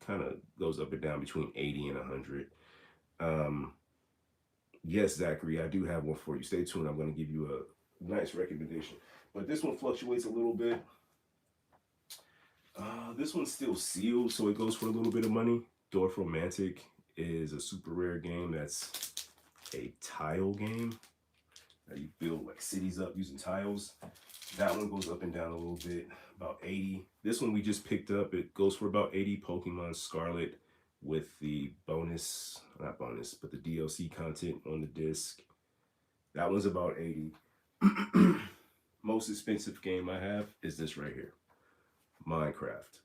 kind of goes up and down between 80 and 100. Yes, Zachary, I do have one for you. Stay tuned. I'm going to give you a nice recommendation. But this one fluctuates a little bit. This one's still sealed, so it goes for a little bit of money. Dorfromantic is a super rare game that's a tile game. You build like cities up using tiles. That one goes up and down a little bit, about 80. This one we just picked up. It goes for about 80. Pokemon Scarlet with the bonus, not bonus, but the DLC content on the disc. That one's about 80. Most expensive game I have is this right here, Minecraft.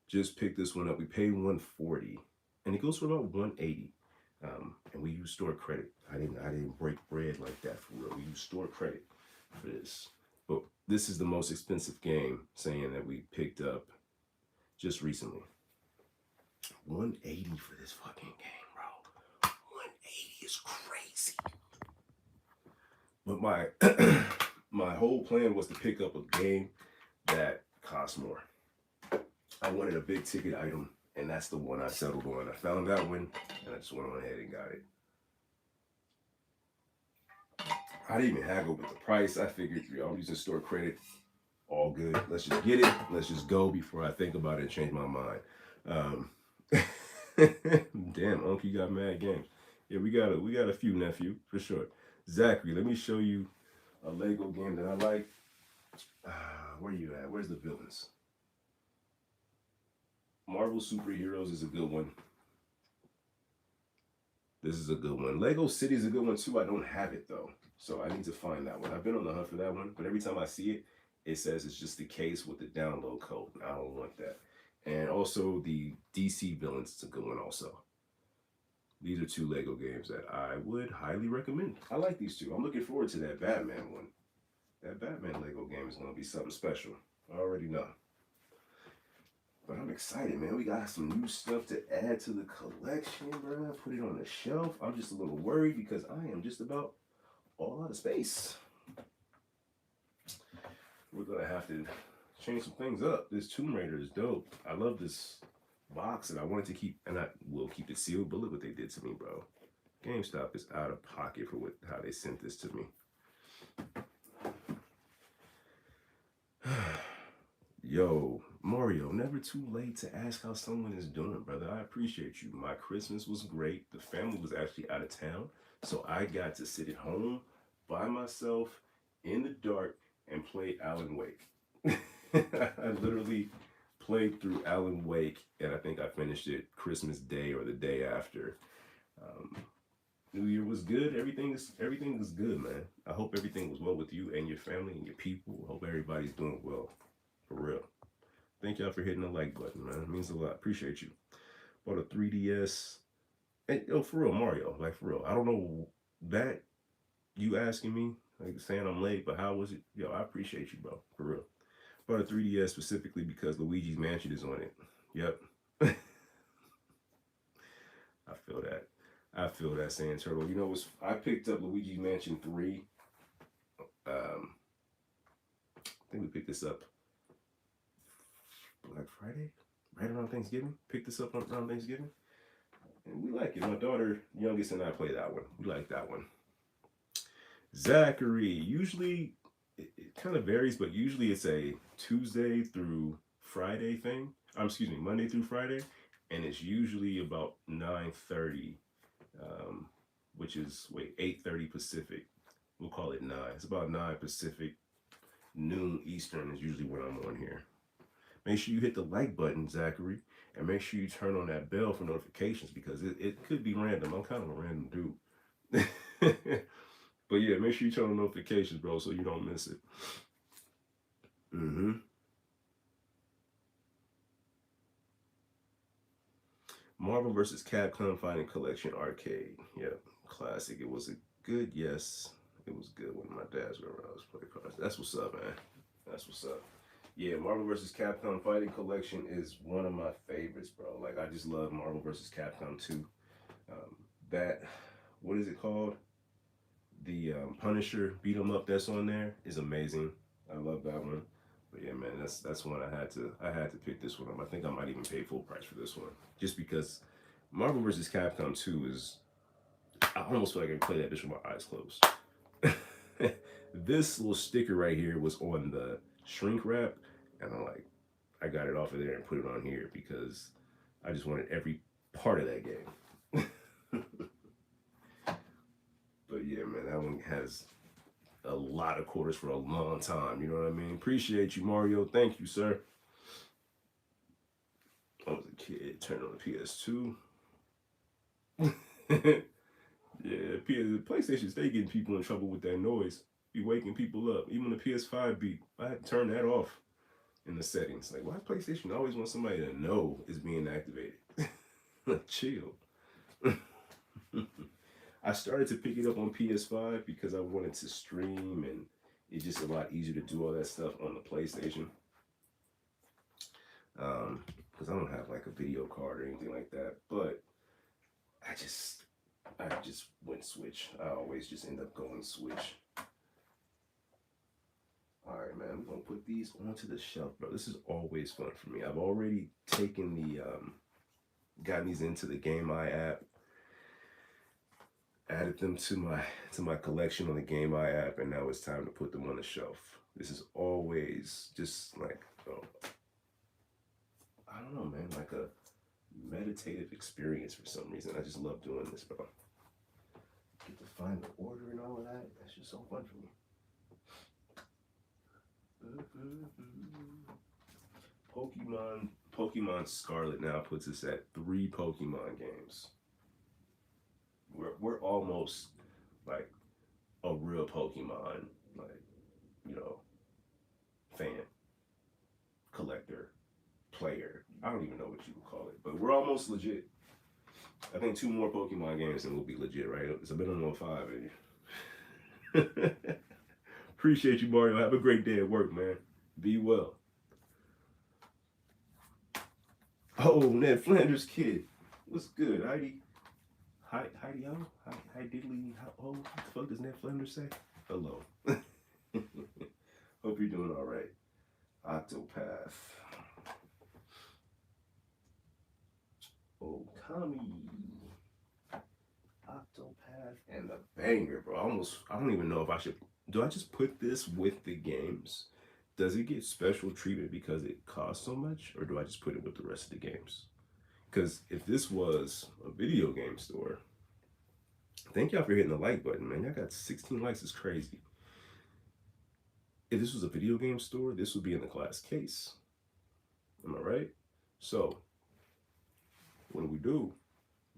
Just picked this one up. We paid $140, and it goes for about $180. And we use store credit. I didn't break bread like that for real. We use store credit for this. But this is the most expensive game, saying that we picked up just recently. $180 for this fucking game, bro. $180 is crazy. But my whole plan was to pick up a game that costs more. I wanted a big ticket item, and that's the one I settled on. I found that one, and I just went on ahead and got it. I didn't even haggle with the price. I figured, I'm using store credit. All good. Let's just get it. Let's just go before I think about it and change my mind. Damn, Uncle, you got mad games. Yeah, we got a few, nephew, for sure. Zachary, let me show you a Lego game that I like. Where you at? Where's the villains? Marvel Superheroes is a good one. This is a good one. Lego City is a good one too. I don't have it though, so I need to find that one. I've been on the hunt for that one, but every time I see it, it says it's just the case with the download code. I don't want that. And also the DC Villains is a good one also. These are two Lego games that I would highly recommend. I like these two. I'm looking forward to that Batman one. That Batman Lego game is going to be something special. I already know. But I'm excited, man. We got some new stuff to add to the collection, bro. Put it on the shelf. I'm just a little worried because I am just about all out of space. We're going to have to change some things up. This Tomb Raider is dope. I love this box, and I wanted to keep, and I will keep it sealed, but look what they did to me, bro. GameStop is out of pocket for how they sent this to me. Yo, Mario, never too late to ask how someone is doing, brother. I appreciate you. My Christmas was great. The family was actually out of town, so I got to sit at home by myself in the dark and play Alan Wake. I literally played through Alan Wake, and I think I finished it Christmas Day or the day after. New Year was good. Everything is good, man. I hope everything was well with you and your family and your people. Hope everybody's doing well, for real. Thank y'all for hitting the like button, man. It means a lot. Appreciate you. Bought a 3DS. And yo, for real, Mario, like for real. I don't know that you asking me, like saying I'm late, but how was it? Yo, I appreciate you, bro, for real. Bought a 3DS specifically because Luigi's Mansion is on it. Yep. I feel that. I feel that, Sand Turtle. You know, I picked up Luigi's Mansion 3. I think we picked this up Black Friday, right around Thanksgiving. Picked this up around Thanksgiving. And we like it. My daughter, youngest, and I play that one. We like that one. Zachary. Usually, it kind of varies, but usually it's a Tuesday through Friday thing. Excuse me, Monday through Friday. And it's usually about 9:30, which is, 8:30 Pacific. We'll call it 9. It's about 9 Pacific, noon Eastern is usually when I'm on here. Make sure you hit the like button, Zachary, and make sure you turn on that bell for notifications because it could be random. I'm kind of a random dude. But yeah, make sure you turn on notifications, bro, so you don't miss it. Marvel vs. Capcom Fighting Collection Arcade. Yep, classic. It was a good, yes, it was good when my dad's around. I was playing cards. That's what's up, man. That's what's up. Yeah, Marvel vs. Capcom Fighting Collection is one of my favorites, bro. Like, I just love Marvel vs. Capcom 2. What is it called? The Punisher beat 'em up that's on there is amazing. I love that one. But yeah, man, that's one I had to pick this one up. I think I might even pay full price for this one, just because Marvel vs. Capcom 2 is. I almost feel like I can play that bitch with my eyes closed. This little sticker right here was on the shrink wrap, and I got it off of there and put it on here because I just wanted every part of that game. But yeah, man, that one has a lot of quarters for a long time. You know what I mean? Appreciate you, Mario. Thank you, sir. I was a kid, turned on the PS2. Yeah, PlayStation stay getting people in trouble with that noise. Be waking people up. Even the PS5 beat. I had to turn that off in the settings. Like, why PlayStation always want somebody to know it's being activated? Chill. I started to pick it up on PS5 because I wanted to stream, and it's just a lot easier to do all that stuff on the PlayStation. Because I don't have like a video card or anything like that. But I just went Switch. I always just end up going Switch. All right, man. We're gonna put these onto the shelf, bro. This is always fun for me. I've already taken the gotten these into the Game Eye app, added them to my collection on the Game Eye app, and now it's time to put them on the shelf. This is always just like, I don't know, man, like a meditative experience for some reason. I just love doing this, bro. Get to find the order and all of that. That's just so fun for me. Pokemon Scarlet now puts us at 3 Pokemon games. We're almost like a real Pokemon, like, fan, collector, player. I don't even know what you would call it, but we're almost legit. I think 2 more Pokemon games and we'll be legit, right? It's a minimum of 5. Appreciate you, Mario. Have a great day at work, man. Be well. Oh, Ned Flanders kid. What's good, Heidi? Heidi, hi diddly. What the fuck does Ned Flanders say? Hello. Hope you're doing all right. Octopath. Okami. Octopath and the banger, bro. I don't even know if I should. Do I just put this with the games? Does it get special treatment because it costs so much, or do I just put it with the rest of the games? Because if this was a video game store, thank y'all for hitting the like button, man. Y'all got 16 likes. It's crazy. If this was a video game store, this would be in the glass case. Am I right? So, what do?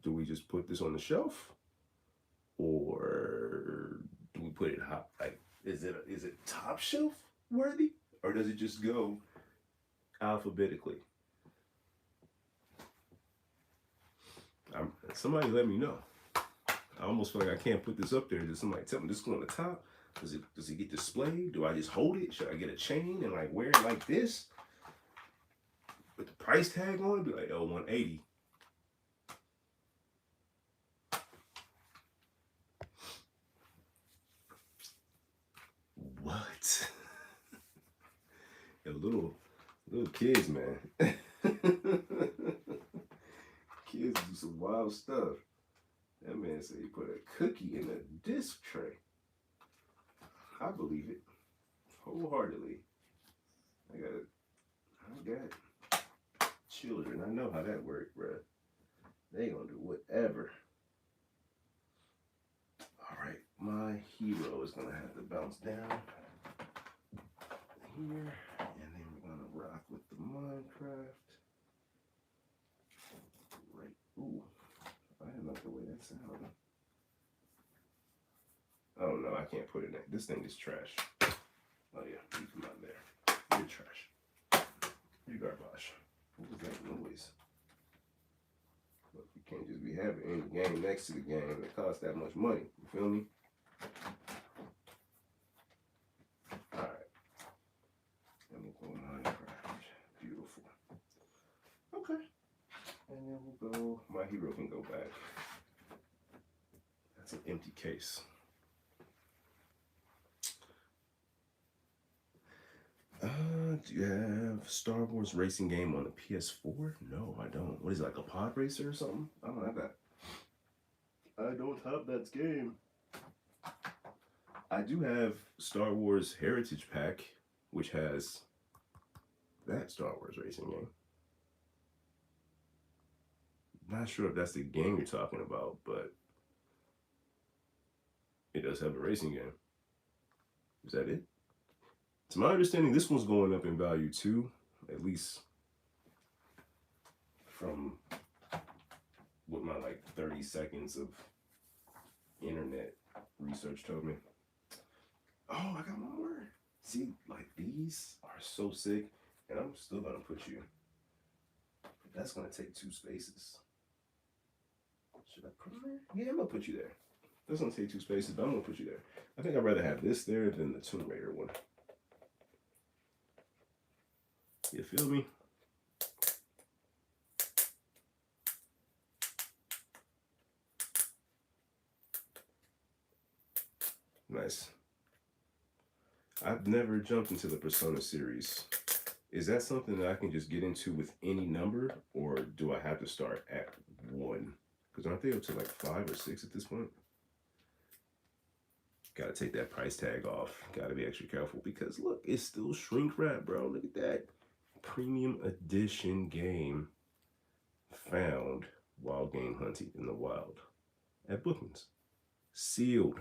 Do we just put this on the shelf, or do we put it hot? Like, is it top shelf worthy, or does it just go alphabetically? Somebody let me know. I almost feel like I can't put this up there. Just somebody tell me this is on the top. Does it get displayed? Do I just hold it? Should I get a chain and like wear it like this with the price tag on? Be like, oh, 180. What? Yo, little kids, man. Kids do some wild stuff. That man said he put a cookie in a disc tray. I believe it wholeheartedly. I got children. I know how that works, bruh. They gonna do whatever. All right, my hero is gonna have to bounce down here, and then we're gonna rock with the Minecraft. Right. Ooh, I didn't like the way that sounded. Oh no, I can't put it in. This thing is trash. Oh yeah, you come out there. You're trash. You're garbage. What was that noise? Look, you can't just be having any game next to the game that costs that much money. You feel me? Alright. And we'll go Minecraft. Beautiful. Okay. And then we'll go. My hero can go back. That's an empty case. Do you have Star Wars racing game on the PS4? No, I don't. What is it, like a pod racer or something? I don't have that. I don't have that game. I do have Star Wars Heritage Pack, which has that Star Wars racing game. Not sure if that's the game you're talking about, but it does have a racing game. Is that it? To my understanding, this one's going up in value too, at least from what my like 30 seconds of internet research told me. Oh, I got one more. See, like these are so sick, and I'm still gonna put you. That's gonna take 2 spaces. Should I put them there? Yeah, I'm gonna put you there. That's gonna take 2 spaces, but I'm gonna put you there. I think I'd rather have this there than the Tomb Raider one. You feel me? Nice. I've never jumped into the Persona series. Is that something that I can just get into with any number, or do I have to start at 1? Because aren't they up to like 5 or 6 at this point? Gotta take that price tag off. Gotta be extra careful because look, it's still shrink wrap, bro. Look at that. Premium edition game found while game hunting in the wild at Bookings. Sealed.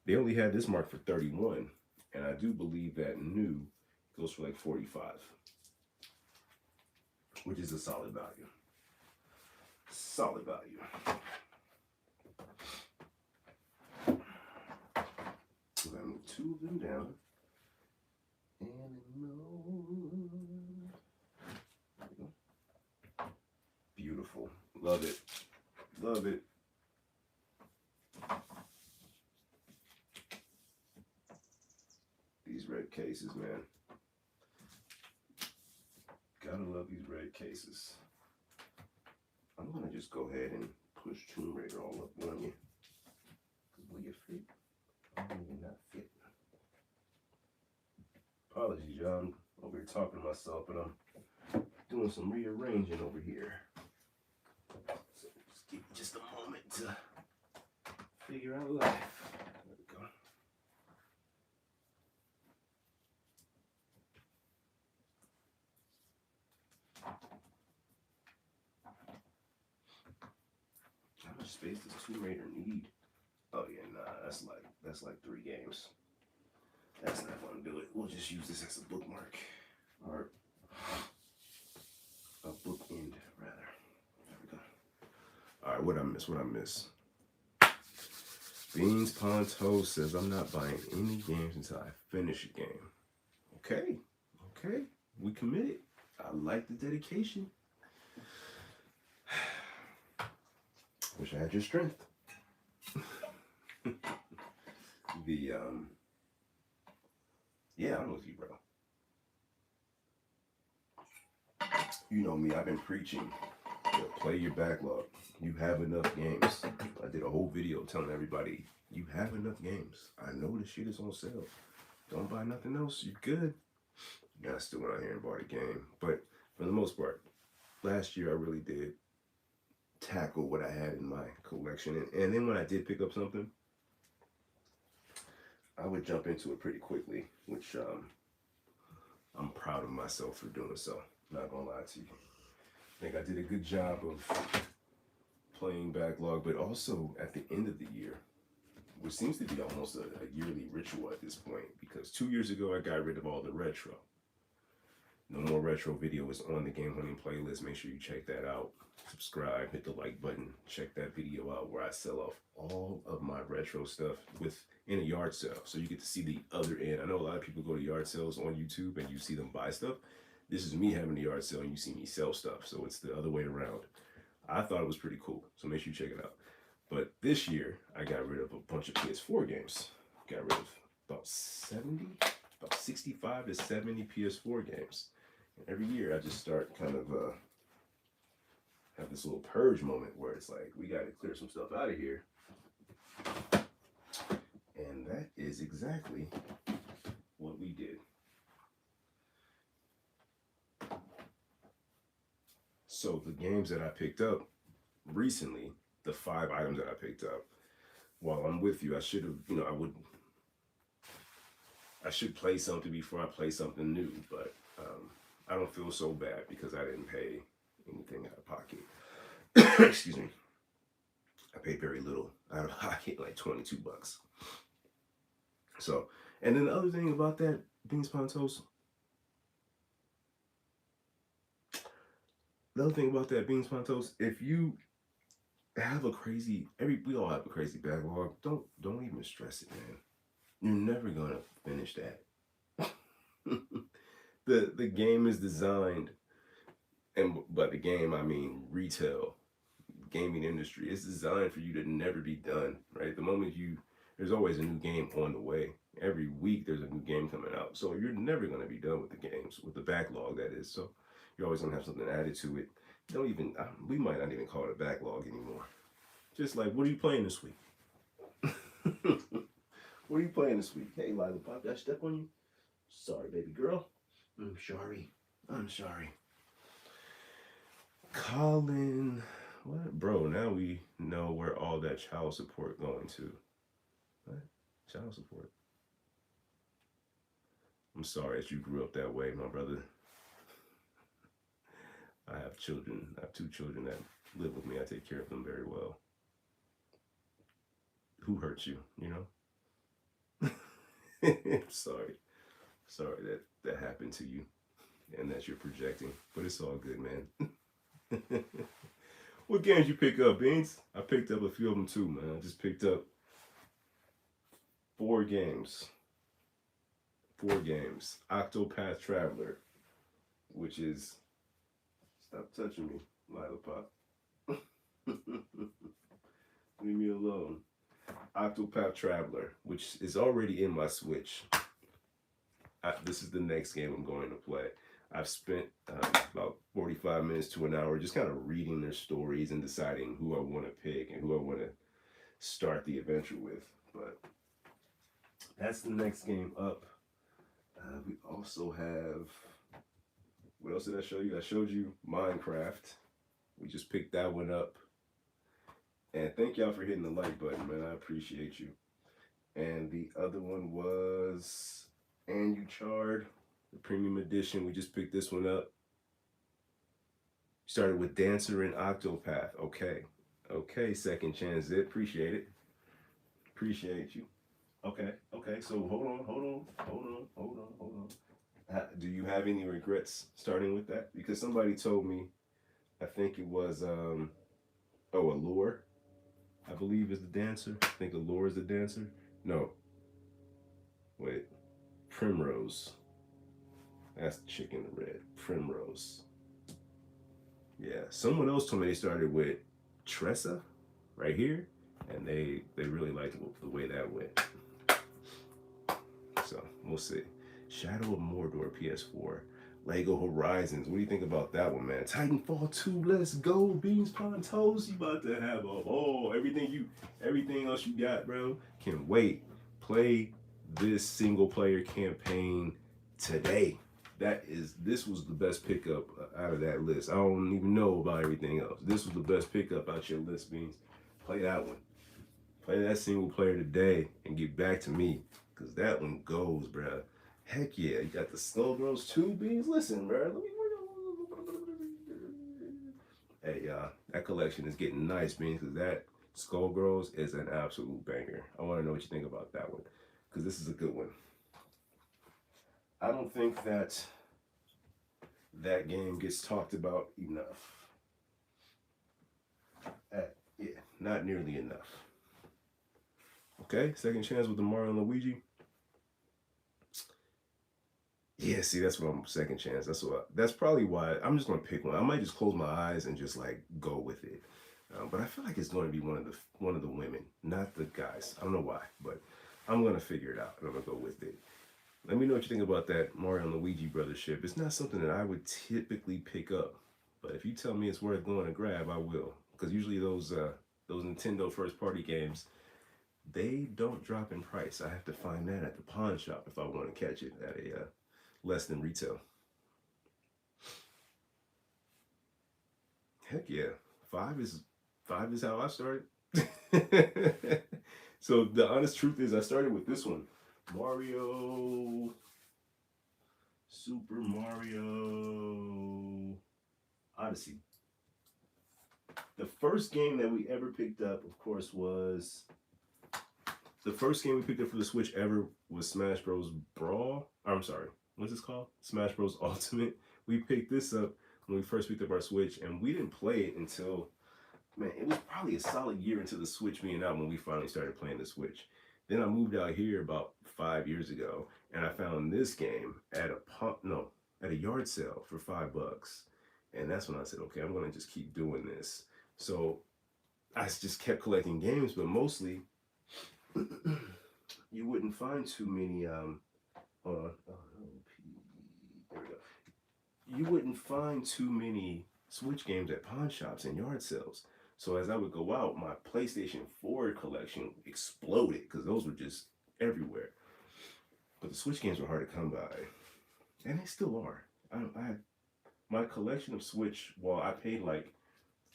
They only had this mark for 31, and I do believe that new goes for like 45, which is a solid value. Solid value. So I move 2 of them down. And beautiful. Love it. Love it. These red cases, man. Gotta love these red cases. I'm gonna just go ahead and push Tomb Raider all up on you. Cause will you fit? Oh, you're not fit. Apologies, y'all. I'm over here talking to myself, but I'm doing some rearranging over here. So just give me just a moment to figure out life. There we go. How much space does Tomb Raider need? Oh yeah, nah, that's like 3 games. That's not gonna do it. We'll just use this as a bookmark. Or a bookend, rather. There we go. Alright, what I miss? Beans Ponto says I'm not buying any games until I finish a game. Okay. We committed. I like the dedication. Wish I had your strength. The yeah, I'm with you, bro. You know me, I've been preaching. Play your backlog. You have enough games. I did a whole video telling everybody you have enough games. I know the shit is on sale. Don't buy nothing else. You good. Yeah, I still went out here and bought a game. But for the most part, last year I really did tackle what I had in my collection. And then when I did pick up something, I would jump into it pretty quickly, which I'm proud of myself for doing so. Not gonna lie to you. I think I did a good job of playing backlog, but also at the end of the year, which seems to be almost a yearly ritual at this point, because 2 years ago I got rid of all the retro. No more retro videos on the Game Hunting playlist. Make sure you check that out. Subscribe, hit the like button, check that video out where I sell off all of my retro stuff in a yard sale. So you get to see the other end. I know a lot of people go to yard sales on YouTube and you see them buy stuff. This is me having a yard sale and you see me sell stuff. So it's the other way around. I thought it was pretty cool. So make sure you check it out. But this year, I got rid of a bunch of PS4 games. Got rid of about 65 to 70 PS4 games. And every year, I just start kind of have this little purge moment where it's like, we got to clear some stuff out of here. And that is exactly what we did. So the games that I picked up recently, the 5 items that I picked up, while I'm with you, I should have, I should play something before I play something new, but I don't feel so bad because I didn't pay anything out of pocket. Excuse me. I paid very little out of pocket, like $22. So, and then the other thing about that, Beans Pontos, if you have a crazy, we all have a crazy backlog, don't even stress it, man. You're never gonna finish that. The game is designed, and by the game I mean retail, gaming industry. It's designed for you to never be done, right? The moment there's always a new game on the way. Every week there's a new game coming out, so you're never gonna be done with the games, with the backlog that is. So you're always gonna have something added to it. We might not even call it a backlog anymore. Just like, what are you playing this week? What are you playing this week? Hey, Lila Pop, did I step on you? Sorry, baby girl. I'm sorry. Colin, what? Bro, now we know where all that child support going to. What? Child support? I'm sorry that you grew up that way, my brother. I have children. I have 2 children that live with me. I take care of them very well. Who hurt you, Sorry that happened to you and that you're projecting, but it's all good, man. What games you pick up, Beans? I picked up a few of them too, man. I just picked up 4 games. Octopath Traveler, which is, stop touching me, Lila Pop. Leave me alone. Octopath Traveler, which is already in my Switch. This is the next game I'm going to play. I've spent about 45 minutes to an hour just kind of reading their stories and deciding who I want to pick and who I want to start the adventure with. But that's the next game up. We also have, what else did I show you? I showed you Minecraft. We just picked that one up. And thank y'all for hitting the like button, man. I appreciate you. And the other one was Anuchard, the premium edition. We just picked this one up. Started with Dancer and Octopath. Okay, Second Chance Zip. Appreciate it. Appreciate you. Okay. So hold on. Do you have any regrets starting with that? Because somebody told me, I think it was, Allure, I believe, is the dancer. I think Allure is the dancer. No. Wait. Primrose. That's the chick in the red. Primrose. Yeah. Someone else told me they started with Tressa right here. And they really liked the way that went. So we'll see. Shadow of Mordor PS4. Lego Horizons. What do you think about that one, man? Titanfall 2, let's go. Beans Pond Toast. You about to have a ball. Everything else you got, bro. Can wait. Play this single player campaign today. This was the best pickup out of that list. I don't even know about everything else. This was the best pickup out your list, Beans. Play that one. Play that single player today and get back to me. Cause that one goes, bro. Heck yeah. You got the Skullgirls 2, Beans. Listen, bro. Hey, that collection is getting nice, Beans, because that Skullgirls is an absolute banger. I want to know what you think about that one. Because this is a good one. I don't think that game gets talked about enough. Yeah, not nearly enough. Okay, second chance with the Mario and Luigi. Yeah, see, that's what I'm second chance. That's probably why I'm just gonna pick one. I might just close my eyes and just like go with it. But I feel like it's going to be one of the women, not the guys. I don't know why, but I'm gonna figure it out and I'm gonna go with it. Let me know what you think about that Mario and Luigi brothership. It's not something that I would typically pick up, but if you tell me it's worth going to grab, I will. Because usually those Nintendo first party games, they don't drop in price. I have to find that at the pawn shop if I want to catch it at a less than retail. Heck yeah, five is how I started. So the honest truth is, I started with this one, Super Mario Odyssey. The first game that we ever picked up, of course, was the first game we picked up for the Switch ever was Smash Bros. Brawl. I'm sorry, what's this called? Smash Bros. Ultimate. We picked this up when we first picked up our Switch, and we didn't play it until, man, it was probably a solid year into the Switch being out when we finally started playing the Switch. Then I moved out here about 5 years ago, and I found this game at a yard sale for $5, and that's when I said, okay, I'm gonna just keep doing this. So I just kept collecting games, but mostly you wouldn't find too many. You wouldn't find too many Switch games at pawn shops and yard sales. So as I would go out, my PlayStation 4 collection exploded because those were just everywhere. But the Switch games were hard to come by, and they still are. My collection of Switch, while I paid like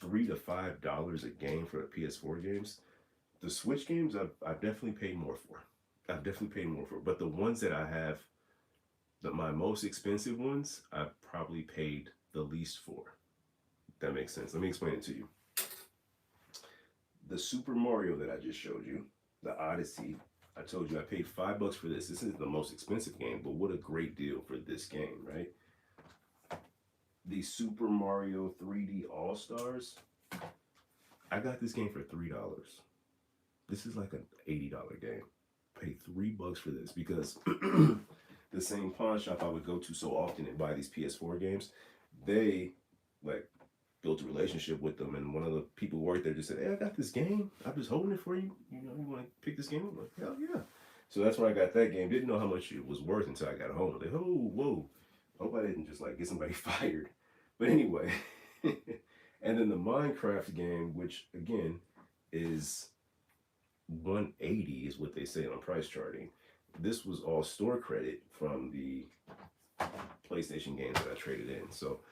$3 to $5 a game for the PS4 games, the Switch games I've definitely paid more for. But the ones that I have, my most expensive ones, I've probably paid the least for. If that makes sense. Let me explain it to you. The Super Mario that I just showed you, the Odyssey, I told you I paid $5 for this. This isn't the most expensive game, but what a great deal for this game, right? The Super Mario 3D All-Stars, I got this game for $3. This is like an $80 game. Paid $3 for this because the same pawn shop I would go to so often and buy these PS4 games, they like built a relationship with them, and one of the people who worked there just said, "Hey, I got this game. I'm just holding it for you. You want to pick this game up?" I'm like, hell yeah. So that's where I got that game. Didn't know how much it was worth until I got home. Like, oh, whoa. Hope I didn't just like get somebody fired. But anyway, and then the Minecraft game, which again is $180 is what they say on price charting. This was all store credit from the PlayStation games that I traded in. So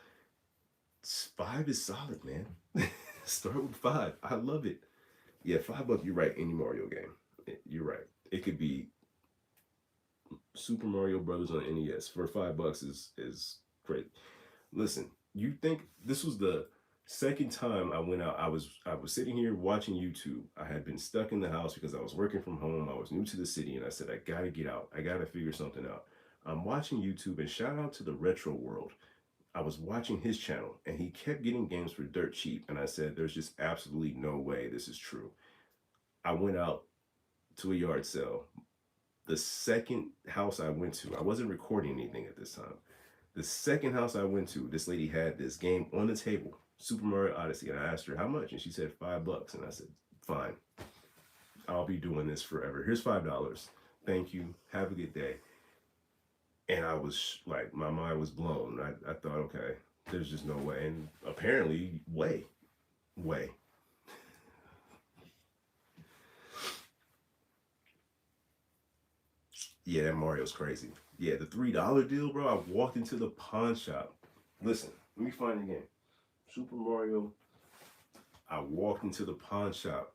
5 is solid, man. Start with 5. I love it. Yeah, $5. You're right. Any Mario game, you're right. It could be Super Mario Brothers on NES for $5 is great. Listen, you think this was the second time I went out? I was sitting here watching YouTube. I had been stuck in the house because I was working from home. I was new to the city, and I said, I gotta get out. I gotta figure something out. I'm watching YouTube, and shout out to the Retro World. I was watching his channel, and he kept getting games for dirt cheap, and I said, there's just absolutely no way this is true. I went out to a yard sale. The second house I went to, I wasn't recording anything at this time. The second house I went to, this lady had this game on the table, Super Mario Odyssey, and I asked her how much, and she said $5, and I said, fine, I'll be doing this forever. Here's $5. Thank you. Have a good day. And I was like, my mind was blown. I thought, okay, there's just no way. And apparently, way. Yeah, that Mario's crazy. Yeah, the $3 deal, bro. I walked into the pawn shop. Listen, let me find the game. Super Mario. I walked into the pawn shop.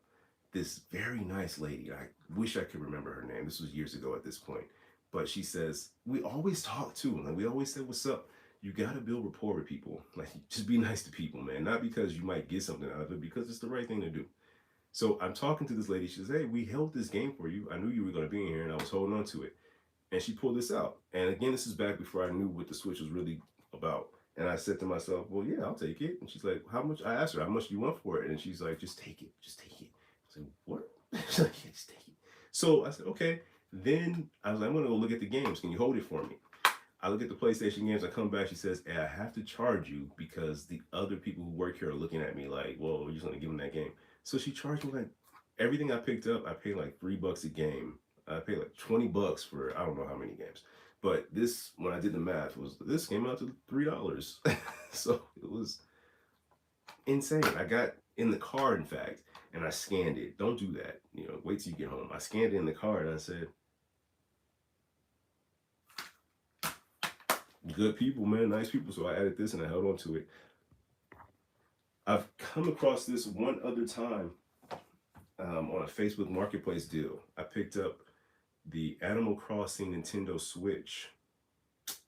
This very nice lady. I wish I could remember her name. This was years ago at this point. But she says, we always talk too. Like we always say, what's up? You gotta build rapport with people. Like just be nice to people, man. Not because you might get something out of it, because it's the right thing to do. So I'm talking to this lady. She says, hey, we held this game for you. I knew you were gonna be in here and I was holding on to it. And she pulled this out. And again, this is back before I knew what the Switch was really about. And I said to myself, well, yeah, I'll take it. And she's like, how much? I asked her, how much do you want for it? And she's like, just take it. Just take it. I said, what? She's like, yeah, just take it. So I said, okay. Then I was like, I'm going to go look at the games. Can you hold it for me? I look at the PlayStation games. I come back. She says, hey, I have to charge you because the other people who work here are looking at me like, well, you're just going to give them that game. So she charged me like everything I picked up. I paid like $3 a game. I paid like $20 for I don't know how many games. But this, when I did the math, was this came out to $3. So it was insane. I got in the car, in fact, and I scanned it. Don't do that. You know, wait till you get home. I scanned it in the car and I said, good people, man, nice people. So I added this and I held on to it. I've come across this one other time on a Facebook Marketplace deal. I picked up the Animal Crossing Nintendo Switch,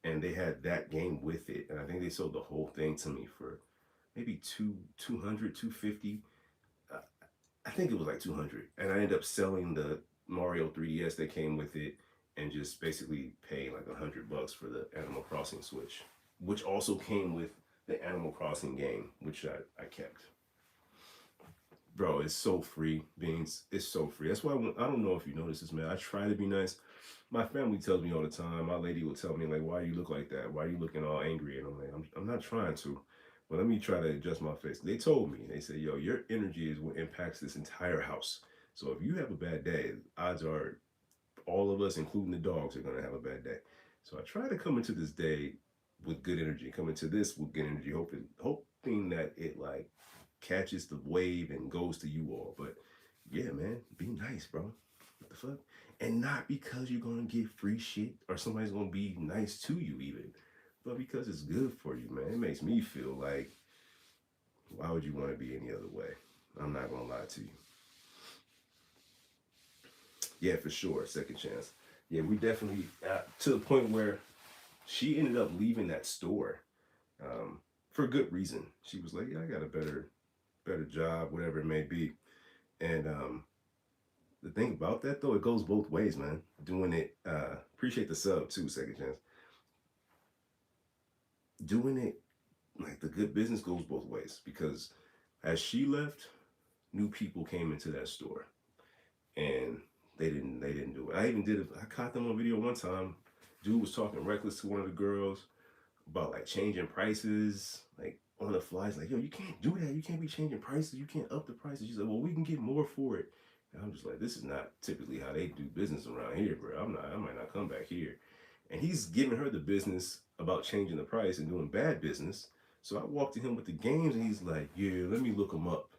and they had that game with it, and I think they sold the whole thing to me for maybe 200, 250. uh, I think it was like 200, and I ended up selling the Mario 3DS that came with it and just basically paying like $100 for the Animal Crossing Switch, which also came with the Animal Crossing game, which I kept. Bro, it's so free, Beans. It's so free. That's why I don't know if you notice this, man. I try to be nice. My family tells me all the time. My lady will tell me like, "Why do you look like that? Why are you looking all angry?" And I'm like, "I'm not trying to, but let me try to adjust my face." They told me. They said, "Yo, your energy is what impacts this entire house. So if you have a bad day, odds are all of us, including the dogs, are gonna have a bad day." So I try to come into this day with good energy. Come into this with good energy, hoping that it like catches the wave and goes to you all. But yeah, man, be nice, bro. What the fuck? And not because you're gonna get free shit or somebody's gonna be nice to you even, but because it's good for you, man. It makes me feel like, why would you want to be any other way? I'm not gonna lie to you. Yeah, for sure. Second chance. Yeah, we definitely to the point where she ended up leaving that store um, for good reason. She was like, "Yeah, I got a better job, whatever it may be." And the thing about that though, it goes both ways, man. Doing it, appreciate the sub too, second chance. Doing it like the good business goes both ways because as she left, new people came into that store and they didn't do it. I even did it. I caught them on video one time. Dude was talking reckless to one of the girls about like changing prices, like on the flies, like, yo, you can't do that. You can't be changing prices. You can't up the prices. She's like, well, we can get more for it. And I'm just like, this is not typically how they do business around here, bro. I might not come back here. And he's giving her the business about changing the price and doing bad business. So I walked to him with the games and he's like, yeah, let me look them up.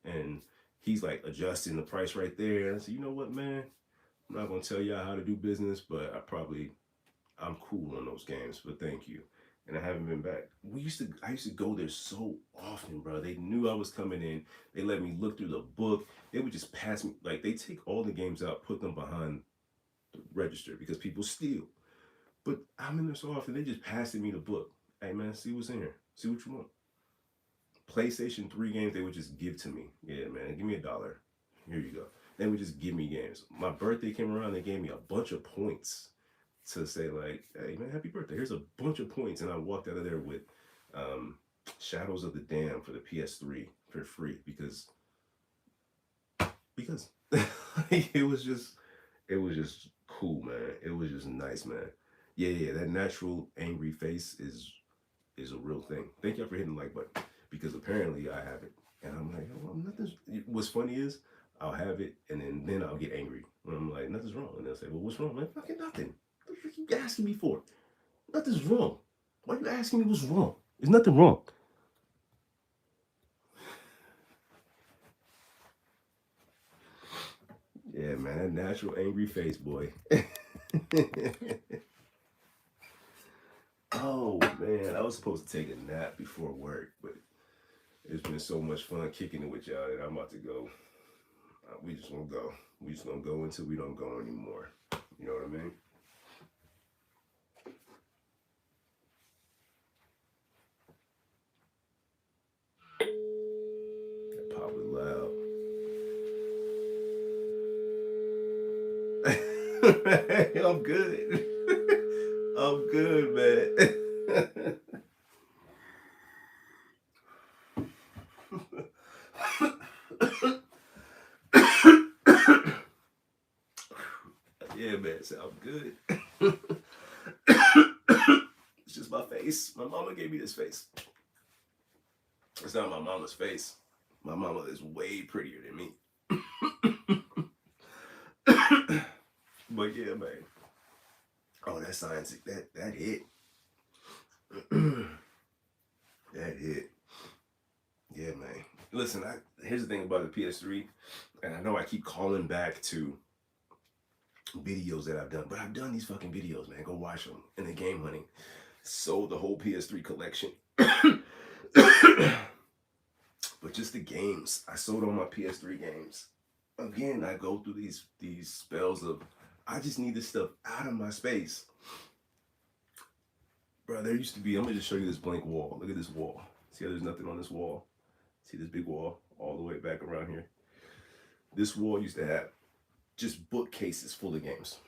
And he's like adjusting the price right there. And I said, you know what, man? I'm not gonna tell y'all how to do business, but I'm cool on those games, but thank you. And I haven't been back. I used to go there so often, bro. They knew I was coming in. They let me look through the book. They would just pass me, like they take all the games out, put them behind the register because people steal. But I'm in there so often, they just passing me the book. Hey man, see what's in here. See what you want. PlayStation 3 games they would just give to me. Yeah, man, give me $1. Here you go. They would just give me games. My birthday came around, they gave me a bunch of points to say like, hey man, happy birthday. Here's a bunch of points. And I walked out of there with um, Shadows of the Dam for the PS3 for free because it was just cool, man. It was just nice, man. Yeah, yeah, that natural angry face is a real thing. Thank y'all for hitting the like button because apparently I have it, and I'm like, well, nothing's. What's funny is I'll have it, and then I'll get angry when I'm like, nothing's wrong, and they'll say, well, what's wrong? I'm like, fucking nothing. you keep asking me for? Nothing's wrong. Why are you asking me what's wrong? There's nothing wrong. Yeah, man, that natural angry face, boy. Oh man, I was supposed to take a nap before work, but it's been so much fun kicking it with y'all that I'm about to go. We just gonna go. We just gonna go until we don't go anymore. You know what I mean? That pop is loud. I'm good. I'm good, man. Yeah, man, sound good. It's just my face. My mama gave me this face. It's not my mama's face. My mama is way prettier than me. But yeah, man. Oh, that science, that hit. That hit. Yeah, man. Listen, here's the thing about the PS3, and I know I keep calling back to videos that I've done, but I've done these fucking videos, man. Go watch them. In the game hunting, sold the whole PS3 collection. But just the games, I sold all my PS3 games. Again, I go through these spells of I just need this stuff out of my space. Bro, there used to be, I'm gonna just show you this blank wall. Look at this wall. See how there's nothing on this wall? See this big wall all the way back around here? This wall used to have just bookcases full of games.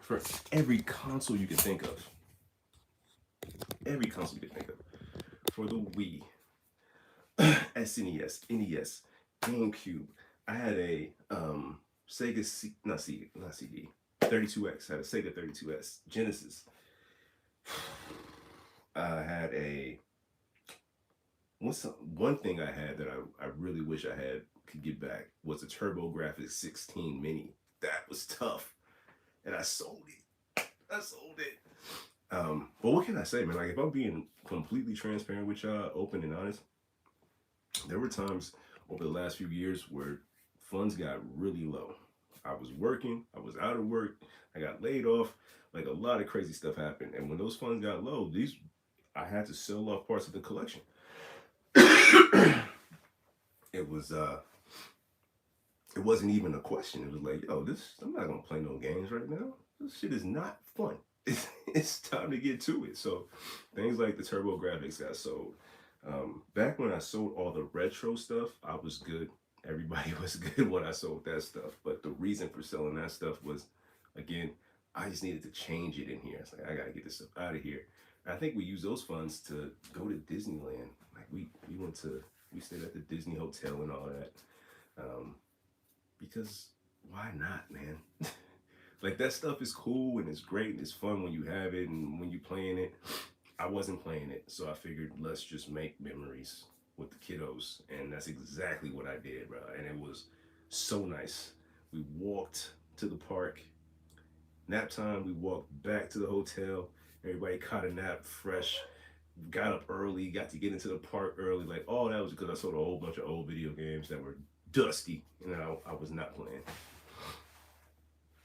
For every console you can think of. Every console you can think of. For the Wii, SNES, NES, GameCube. I had a Sega not CD, 32X. I had a Sega 32S, Genesis. I had a one thing I had that I really wish I had could get back was a TurboGrafx 16 Mini. That was tough, and I sold it. But what can I say, man? Like, if I'm being completely transparent with y'all, open and honest, there were times over the last few years where funds got really low. I was working, I was out of work, I got laid off, like a lot of crazy stuff happened. And when those funds got low, I had to sell off parts of the collection. It wasn't even a question. It was like, yo, I'm not gonna play no games right now. This shit is not fun. It's time to get to it. So things like the TurboGrafx got sold. Back when I sold all the retro stuff, I was good. Everybody was good when I sold that stuff. But the reason for selling that stuff was, again, I just needed to change it in here. It's like, I gotta get this stuff out of here. And I think we used those funds to go to Disneyland. Like we stayed at the Disney Hotel and all that. Because why not, man? Like, that stuff is cool and it's great and it's fun when you have it and when you're playing it. I wasn't playing it, so I figured let's just make memories with the kiddos, and that's exactly what I did, bro. And it was so nice. We walked to the park. Nap time, we walked back to the hotel. Everybody caught a nap fresh. Got up early, got to get into the park early. Like, all that was because I sold a whole bunch of old video games that were dusty, and I was not playing.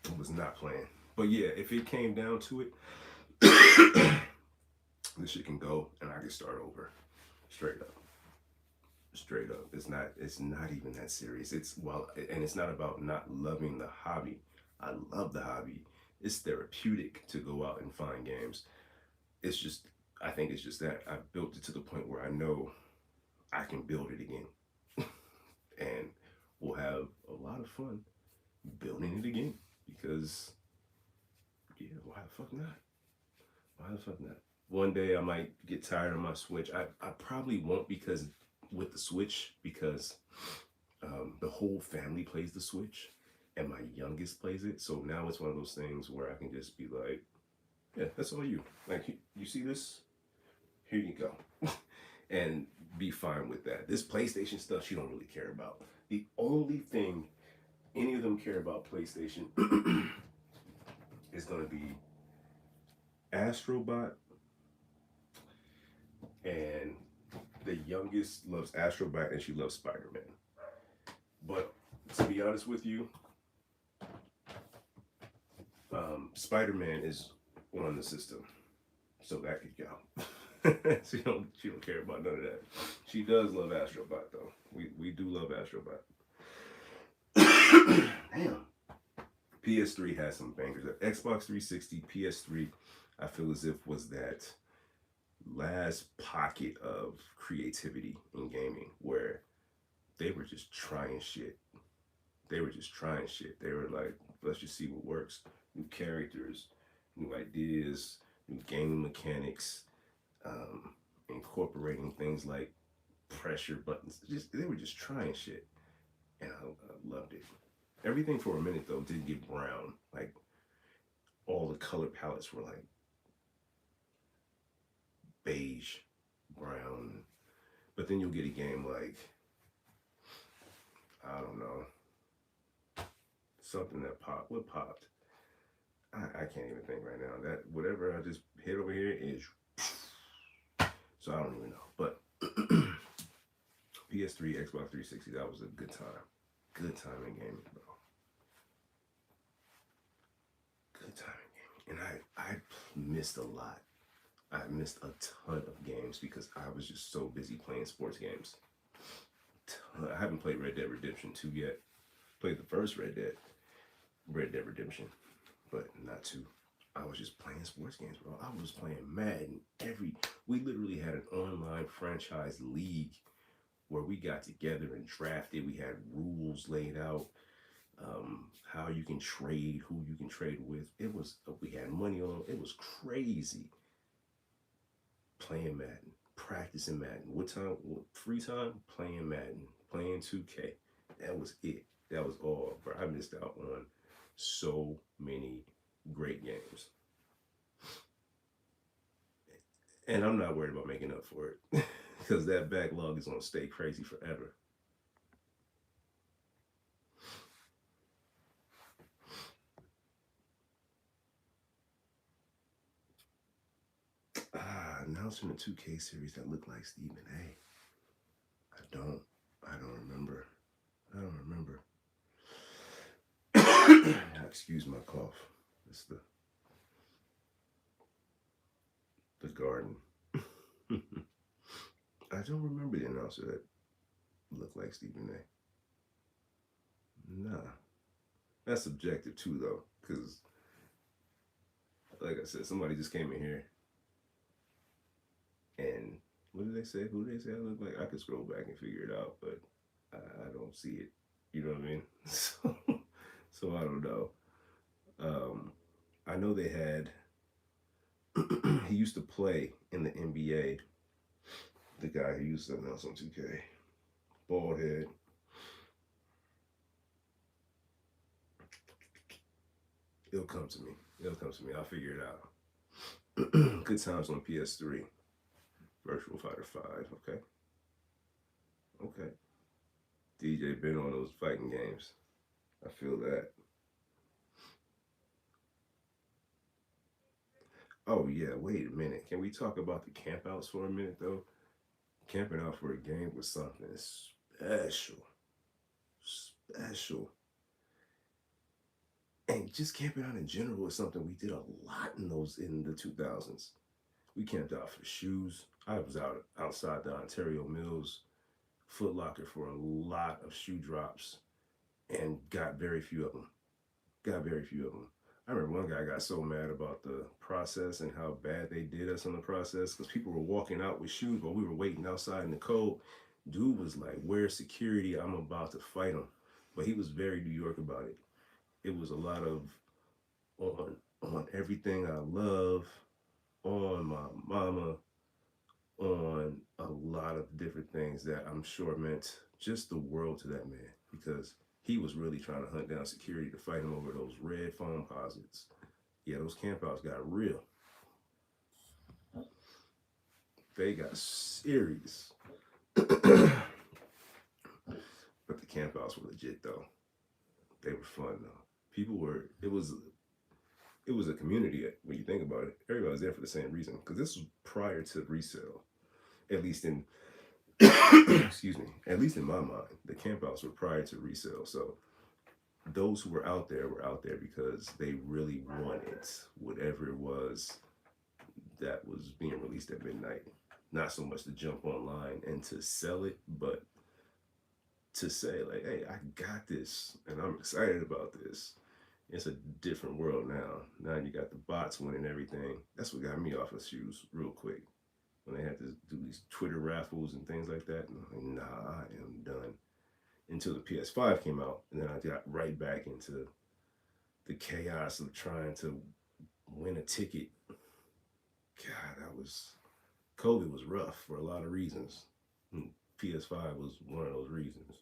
I was not playing. But yeah, if it came down to it, this shit can go and I can start over. Straight up. Straight up. It's not even that serious. And it's not about not loving the hobby. I love the hobby. It's therapeutic to go out and find games. I think it's just that I've built it to the point where I know I can build it again. And we'll have a lot of fun building it again. Because, yeah, why the fuck not? Why the fuck not? One day I might get tired of my Switch. I probably won't with the Switch, because the whole family plays the Switch and my youngest plays it. So now it's one of those things where I can just be like, yeah, that's all you. Like, you see this? Here you go. And be fine with that. This PlayStation stuff, she don't really care about. The only thing any of them care about PlayStation is going to be Astrobot, and the youngest loves Astrobot and she loves Spider-Man. But to be honest with you, Spider-Man is on the system, so that could go. She don't care about none of that. She does love Astrobot though. We do love Astrobot. Damn. PS3 has some bangers. Xbox 360, PS3, I feel as if was that last pocket of creativity in gaming where they were just trying shit. They were just trying shit. They were like, let's just see what works. New characters, new ideas, new gaming mechanics, incorporating things like pressure buttons. They were just trying shit, and I loved it. Everything for a minute though did get brown. Like all the color palettes were like beige, brown. But then you'll get a game like, I don't know, something that popped. What popped? I can't even think right now. That whatever I just hit over here is, so I don't even know. But PS3, Xbox 360, that was a good time. Good time in gaming, bro. Good time in gaming. And I missed a lot. I missed a ton of games because I was just so busy playing sports games. I haven't played Red Dead Redemption 2 yet. Played the first Red Dead Redemption, but not 2. I was just playing sports games, bro. I was playing Madden we literally had an online franchise league where we got together and drafted. We had rules laid out, how you can trade, who you can trade with. We had money on. It was crazy. Playing Madden, practicing Madden. What time? Free time? Playing Madden, playing 2K. That was it. That was all, bro. I missed out on so many great games. And I'm not worried about making up for it because that backlog is going to stay crazy forever. Announcing a 2K series that looked like Stephen A. I don't remember. Excuse my cough. It's the garden. I don't remember the announcer that looked like Stephen A. Nah. That's subjective too though, because like I said, somebody just came in here and what did they say? Who did they say I look like? I could scroll back and figure it out, but I don't see it. You know what I mean? So I don't know. I know they had. He used to play in the NBA. The guy who used to announce on 2K, bald head. It'll come to me. I'll figure it out. Good times on PS3. Virtual Fighter 5. Okay. DJ been on those fighting games. I feel that. Oh yeah, wait a minute. Can we talk about the campouts for a minute though? Camping out for a game was something special. And just camping out in general was something we did a lot in the 2000s. We camped out for shoes. I was outside the Ontario Mills Foot Locker for a lot of shoe drops and got very few of them. I remember one guy got so mad about the process and how bad they did us on the process because people were walking out with shoes while we were waiting outside in the cold. Dude was like, "Where's security? I'm about to fight him." But he was very New York about it. It was a lot of on everything I love, on my mama, on a lot of different things that I'm sure meant just the world to that man because he was really trying to hunt down security to fight him over those red foam posits. Yeah, those campouts got real. They got serious. But the campouts were legit though. They were fun though. It it was a community when you think about it. Everybody was there for the same reason because this was prior to resale, at least in excuse me, at least in my mind, the campouts were prior to resale. So those who were out there because they really wanted whatever it was that was being released at midnight. Not so much to jump online and to sell it, but to say like, "Hey, I got this, and I'm excited about this." It's a different world now. Now you got the bots winning everything. That's what got me off of shoes real quick when they had to do these Twitter raffles and things like that. And I'm like, nah, I am done. Until the PS5 came out, and then I got right back into the chaos of trying to win a ticket. God, that was COVID was rough for a lot of reasons. PS5 was one of those reasons.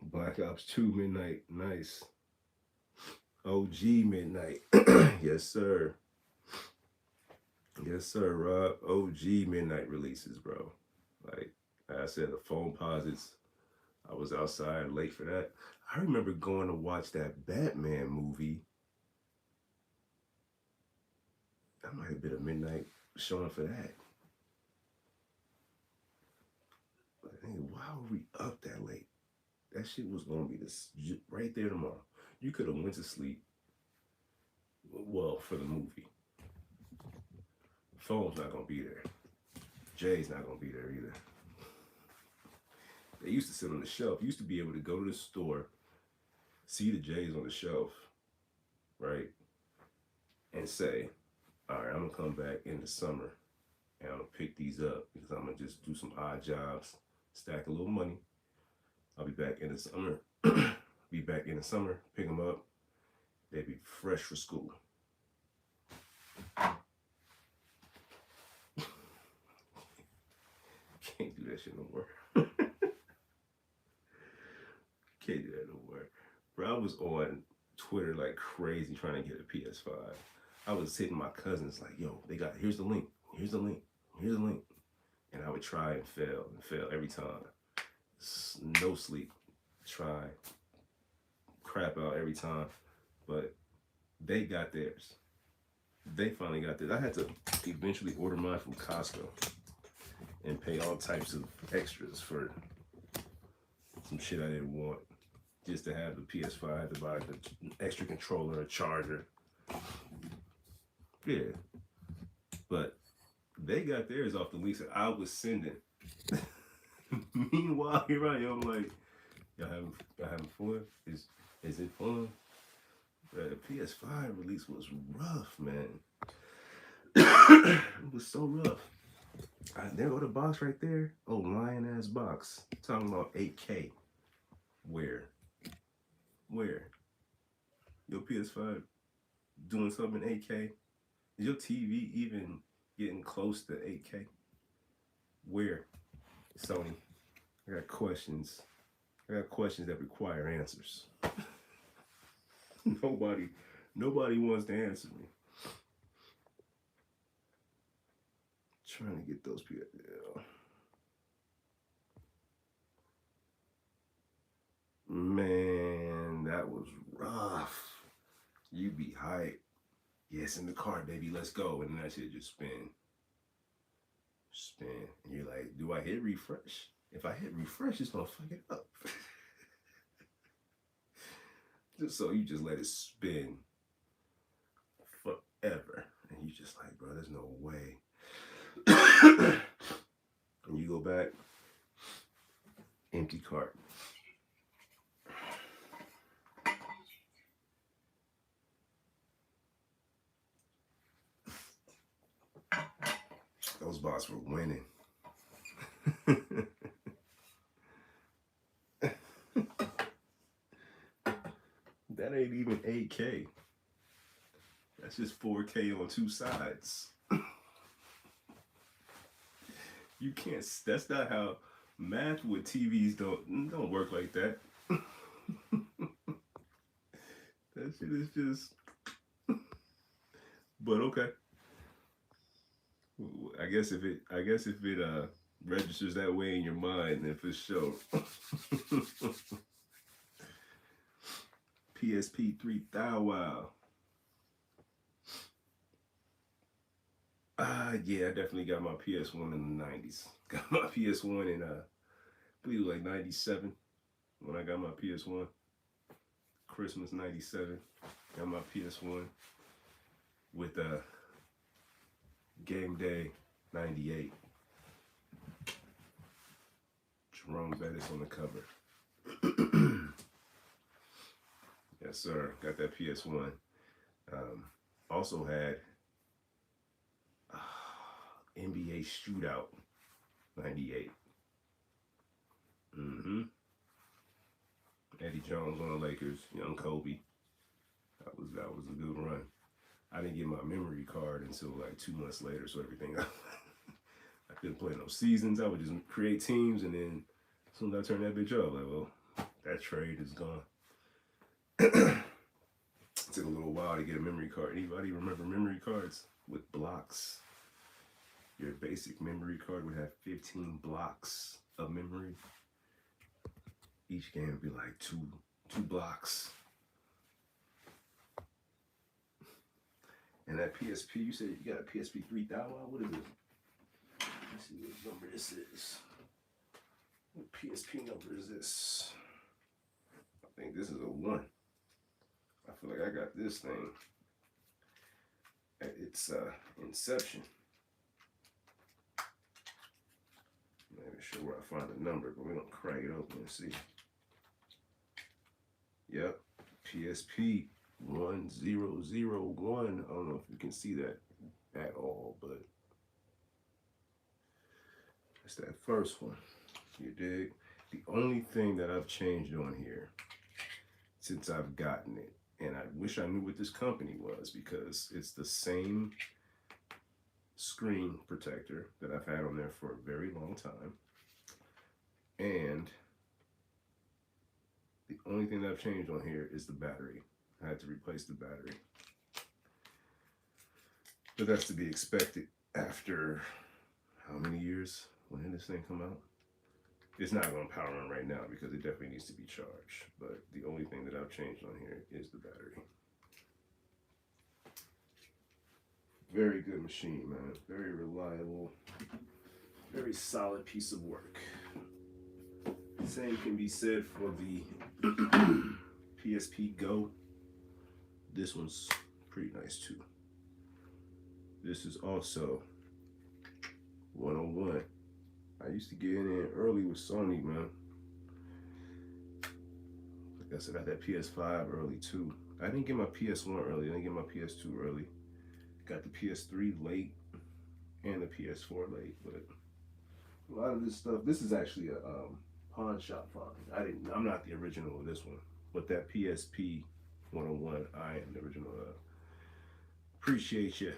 Black Ops 2 Midnight, nice. OG Midnight, yes sir. Yes sir, Rob. OG Midnight releases, bro. Like I said, the phone posits. I was outside late for that. I remember going to watch that Batman movie. That might have been a midnight showing for that. But hey, why were we up that late? That shit was gonna be this right there tomorrow. You could have went to sleep. Well, for the movie, phone's not gonna be there. Jay's not gonna be there either. They used to sit on the shelf. You used to be able to go to the store, see the J's on the shelf, right, and say, "All right, I'm gonna come back in the summer, and I'm gonna pick these up because I'm gonna just do some odd jobs, stack a little money. I'll be back in the summer. Be back in the summer, pick them up. They'd be fresh for school." Can't do that shit no more. Can't do that no more. Bro, I was on Twitter like crazy trying to get a PS5. I was hitting my cousins like, "Yo, they got, here's the link, here's the link, here's the link." And I would try and fail every time. No sleep. Try. Crap out every time. But they got theirs. They finally got theirs. I had to eventually order mine from Costco and pay all types of extras for some shit I didn't want. Just to have the PS5, to buy the extra controller, a charger. Yeah. But they got theirs off the lease that I was sending. Meanwhile, here I am like, y'all having fun? Is it fun? The PS5 release was rough, man. It was so rough. There go the box right there. Oh, lion ass box. Talking about 8K. Where? Your PS5 doing something in 8K? Is your TV even getting close to 8K? Where? Sony, I got questions. I got questions that require answers. Nobody wants to answer me. Trying to get those people. Yeah. Man, that was rough. You be hype. Yes, in the car, baby. Let's go. And that shit just spin. And you're like, do I hit refresh? If I hit refresh, it's gonna fuck it up. Just so you just let it spin forever. And you just like, bro, there's no way. And you go back, empty cart. Those bots were winning. That ain't even 8K. That's just 4K on two sides. You can't. That's not how math with TVs don't work like that. That shit is just. But okay. I guess if it registers that way in your mind, then for sure. PSP 3000. Wow. Yeah, I definitely got my PS1 in the 90s. Got my PS1 in I believe it was like 97 when I got my PS1. Christmas 97. Got my PS1 with Game Day 98. Jerome Bettis on the cover. Yes, sir. Got that PS1. Also had NBA Shootout 98. Mm-hmm. Eddie Jones on the Lakers, young Kobe. That was a good run. I didn't get my memory card until like 2 months later, so everything I couldn't play no seasons. I would just create teams, and then as soon as I turned that bitch up, like, well, that trade is gone. It took a little while to get a memory card. Anybody remember memory cards with blocks? Your basic memory card would have 15 blocks of memory. Each game would be like two blocks. And that PSP, you said you got a PSP 3000. What is it? Let's see what number this is. What PSP number is this? I think this is a 1. I feel like I got this thing at its inception. I'm not even sure where I find the number, but we're going to crack it open and see. Yep, PSP 1001. I don't know if you can see that at all, but it's that first one. You dig? The only thing that I've changed on here since I've gotten it, and I wish I knew what this company was because it's the same screen protector that I've had on there for a very long time. And the only thing that I've changed on here is the battery. I had to replace the battery. But that's to be expected after how many years? When did this thing come out? It's not going to power on right now because it definitely needs to be charged. But the only thing that I've changed on here is the battery. Very good machine, man. Very reliable. Very solid piece of work. Same can be said for the PSP Go. This one's pretty nice too. This is also 101. I used to get in early with Sony, man. Like I said, I got that PS5 early too. I didn't get my PS1 early. I didn't get my PS2 early. Got the PS3 late and the PS4 late. But a lot of this stuff, this is actually a pawn shop find. I'm not the original of this one, but that PSP 101, I am the original. Appreciate you.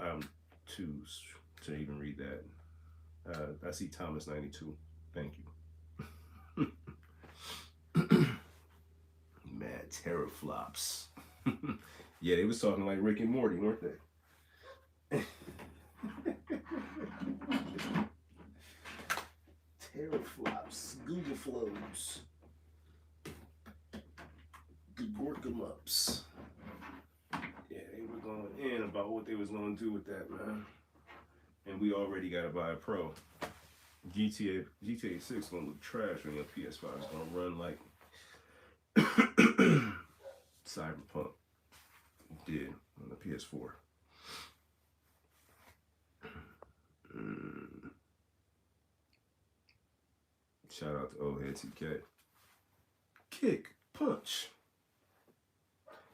I'm too to even read that. I see Thomas 92. Thank you. Mad teraflops. Yeah, they was talking like Rick and Morty, weren't they? Teraflops, Google flows, Gorkamups. Yeah, they were going in about what they was going to do with that, man. And we already got to buy a Pro. GTA 6 gonna look trash on your PS5. It's gonna run like Cyberpunk did on the PS4. Shout out to Old Head TK. Kick, punch.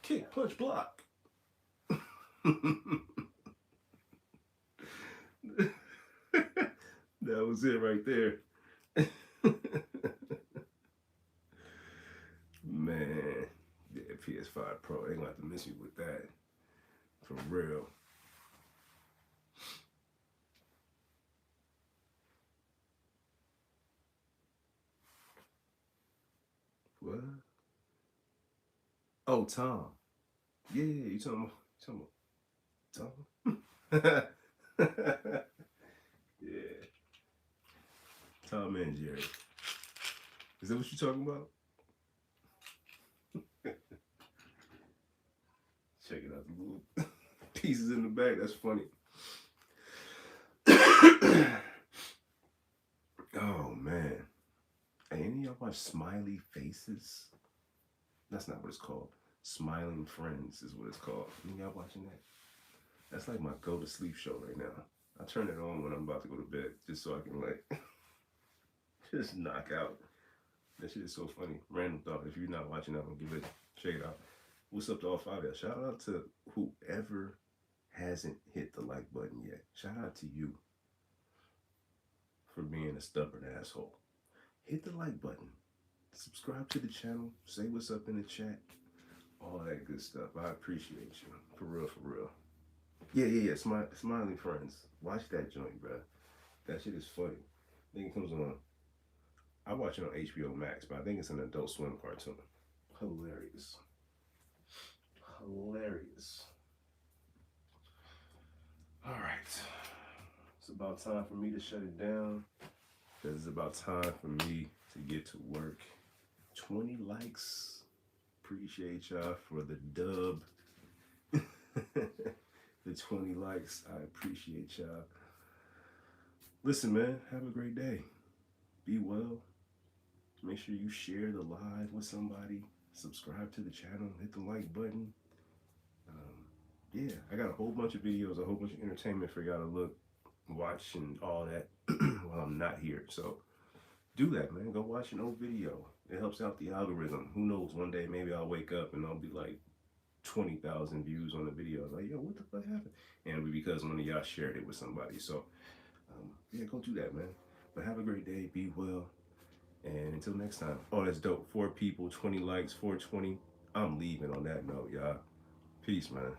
Kick, punch, block. That was it right there. Man, yeah, PS5 Pro, they gonna have to miss me with that. For real. What? Oh, Tom. Yeah, you talking about Tom. Yeah. Tom and Jerry. Is that what you're talking about? Check it out. The little pieces in the back. That's funny. Oh man. Hey, any of y'all watch Smiley Faces? That's not what it's called. Smiling Friends is what it's called. Any of y'all watching that? That's like my go to sleep show right now. I turn it on when I'm about to go to bed just so I can like just knock out. That shit is so funny. Random thought. If you're not watching that one, give it check it out. What's up to all five of y'all? Shout out to whoever hasn't hit the like button yet. Shout out to you for being a stubborn asshole. Hit the like button. Subscribe to the channel. Say what's up in the chat. All that good stuff. I appreciate you. For real, for real. Yeah. Smiling Friends. Watch that joint, bro. That shit is funny. I think it comes on. I watch it on HBO Max, but I think it's an Adult Swim cartoon. Hilarious. Hilarious. All right. It's about time for me to shut it down. Because it's about time for me to get to work. 20 likes. Appreciate y'all for the dub. The 20 likes. I appreciate y'all. Listen, man, have a great day. Be well. Make sure you share the live with somebody. Subscribe to the channel. Hit the like button. Yeah, I got a whole bunch of videos, a whole bunch of entertainment for y'all to look, watch, and all that while I'm not here. So do that, man. Go watch an old video. It helps out the algorithm. Who knows? One day maybe I'll wake up and I'll be like 20,000 views on the video. Like, yo, what the fuck happened? And it'll be because one of y'all shared it with somebody. So yeah, go do that, man. But have a great day. Be well. And until next time. Oh, that's dope. 4 people, 20 likes, 420. I'm leaving on that note, y'all. Peace, man.